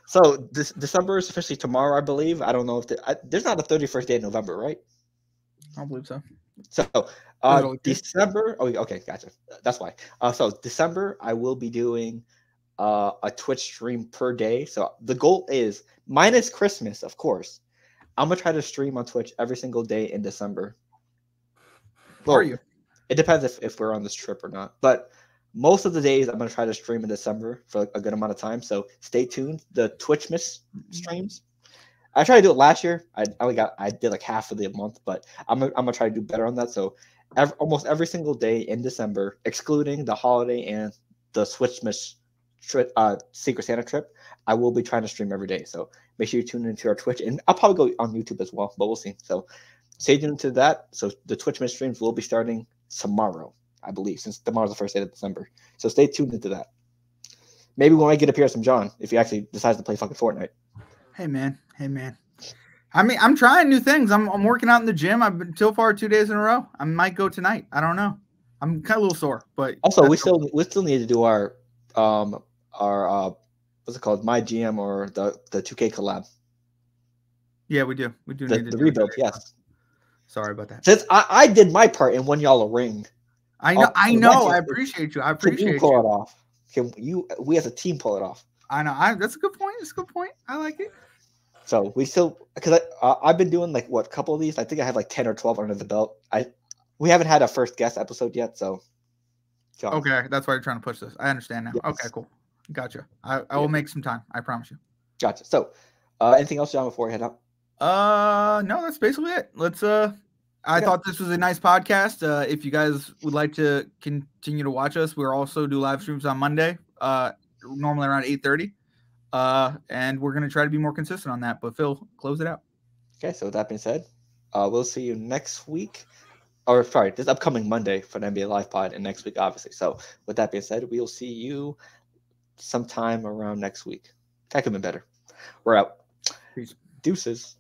So this December is officially tomorrow, I believe. I don't know if there's not a 31st day in November, right? I don't believe so. So December. Oh, okay, gotcha. That's why. So December, I will be doing a Twitch stream per day. So the goal is minus Christmas, of course. I'm gonna try to stream on Twitch every single day in December. Well, Are you? It depends if we're on this trip or not, but most of the days I'm gonna try to stream in December for a good amount of time. So stay tuned. The Twitch Miss streams. I tried to do it last year. I did like half of the month, but I'm gonna try to do better on that. So almost every single day in December, excluding the holiday and the Switch Miss Secret Santa trip, I will be trying to stream every day. So make sure you tune into our Twitch, and I'll probably go on YouTube as well, but we'll see. So stay tuned to that. So the Twitch Miss streams will be starting tomorrow, I believe, since tomorrow's the first day of December. So stay tuned into that. Maybe when I get appearance from John, if he actually decides to play fucking Fortnite. Hey man. I mean, I'm trying new things. I'm working out in the gym. I've been so far 2 days in a row. I might go tonight. I don't know. I'm kind of a little sore, but also we still need to do our what's it called? My GM or the 2K collab. Yeah, we do. We do the, need to the do rebuild. it. Yes. Sorry about that. Since I did my part and won y'all a ring. I know. I appreciate you. Can you pull it off? We as a team pull it off? I know. That's a good point. I like it. So we still, because I've been doing like a couple of these. I think I have like 10 or 12 under the belt. We haven't had a first guest episode yet, so. John. Okay, that's why you're trying to push this. I understand now. Yes. Okay, cool. Gotcha. I will make some time. I promise you. Gotcha. So, anything else, John, before we head out? No, that's basically it. I thought this was a nice podcast. If you guys would like to continue to watch us, we'll also do live streams on Monday, normally around 8:30. And we're going to try to be more consistent on that. But Phil, close it out. Okay, so with that being said, we'll see you next week. Or sorry, this upcoming Monday for the NBA Live Pod, and next week, obviously. So with that being said, we'll see you sometime around next week. That could have been better. We're out. Peace. Deuces.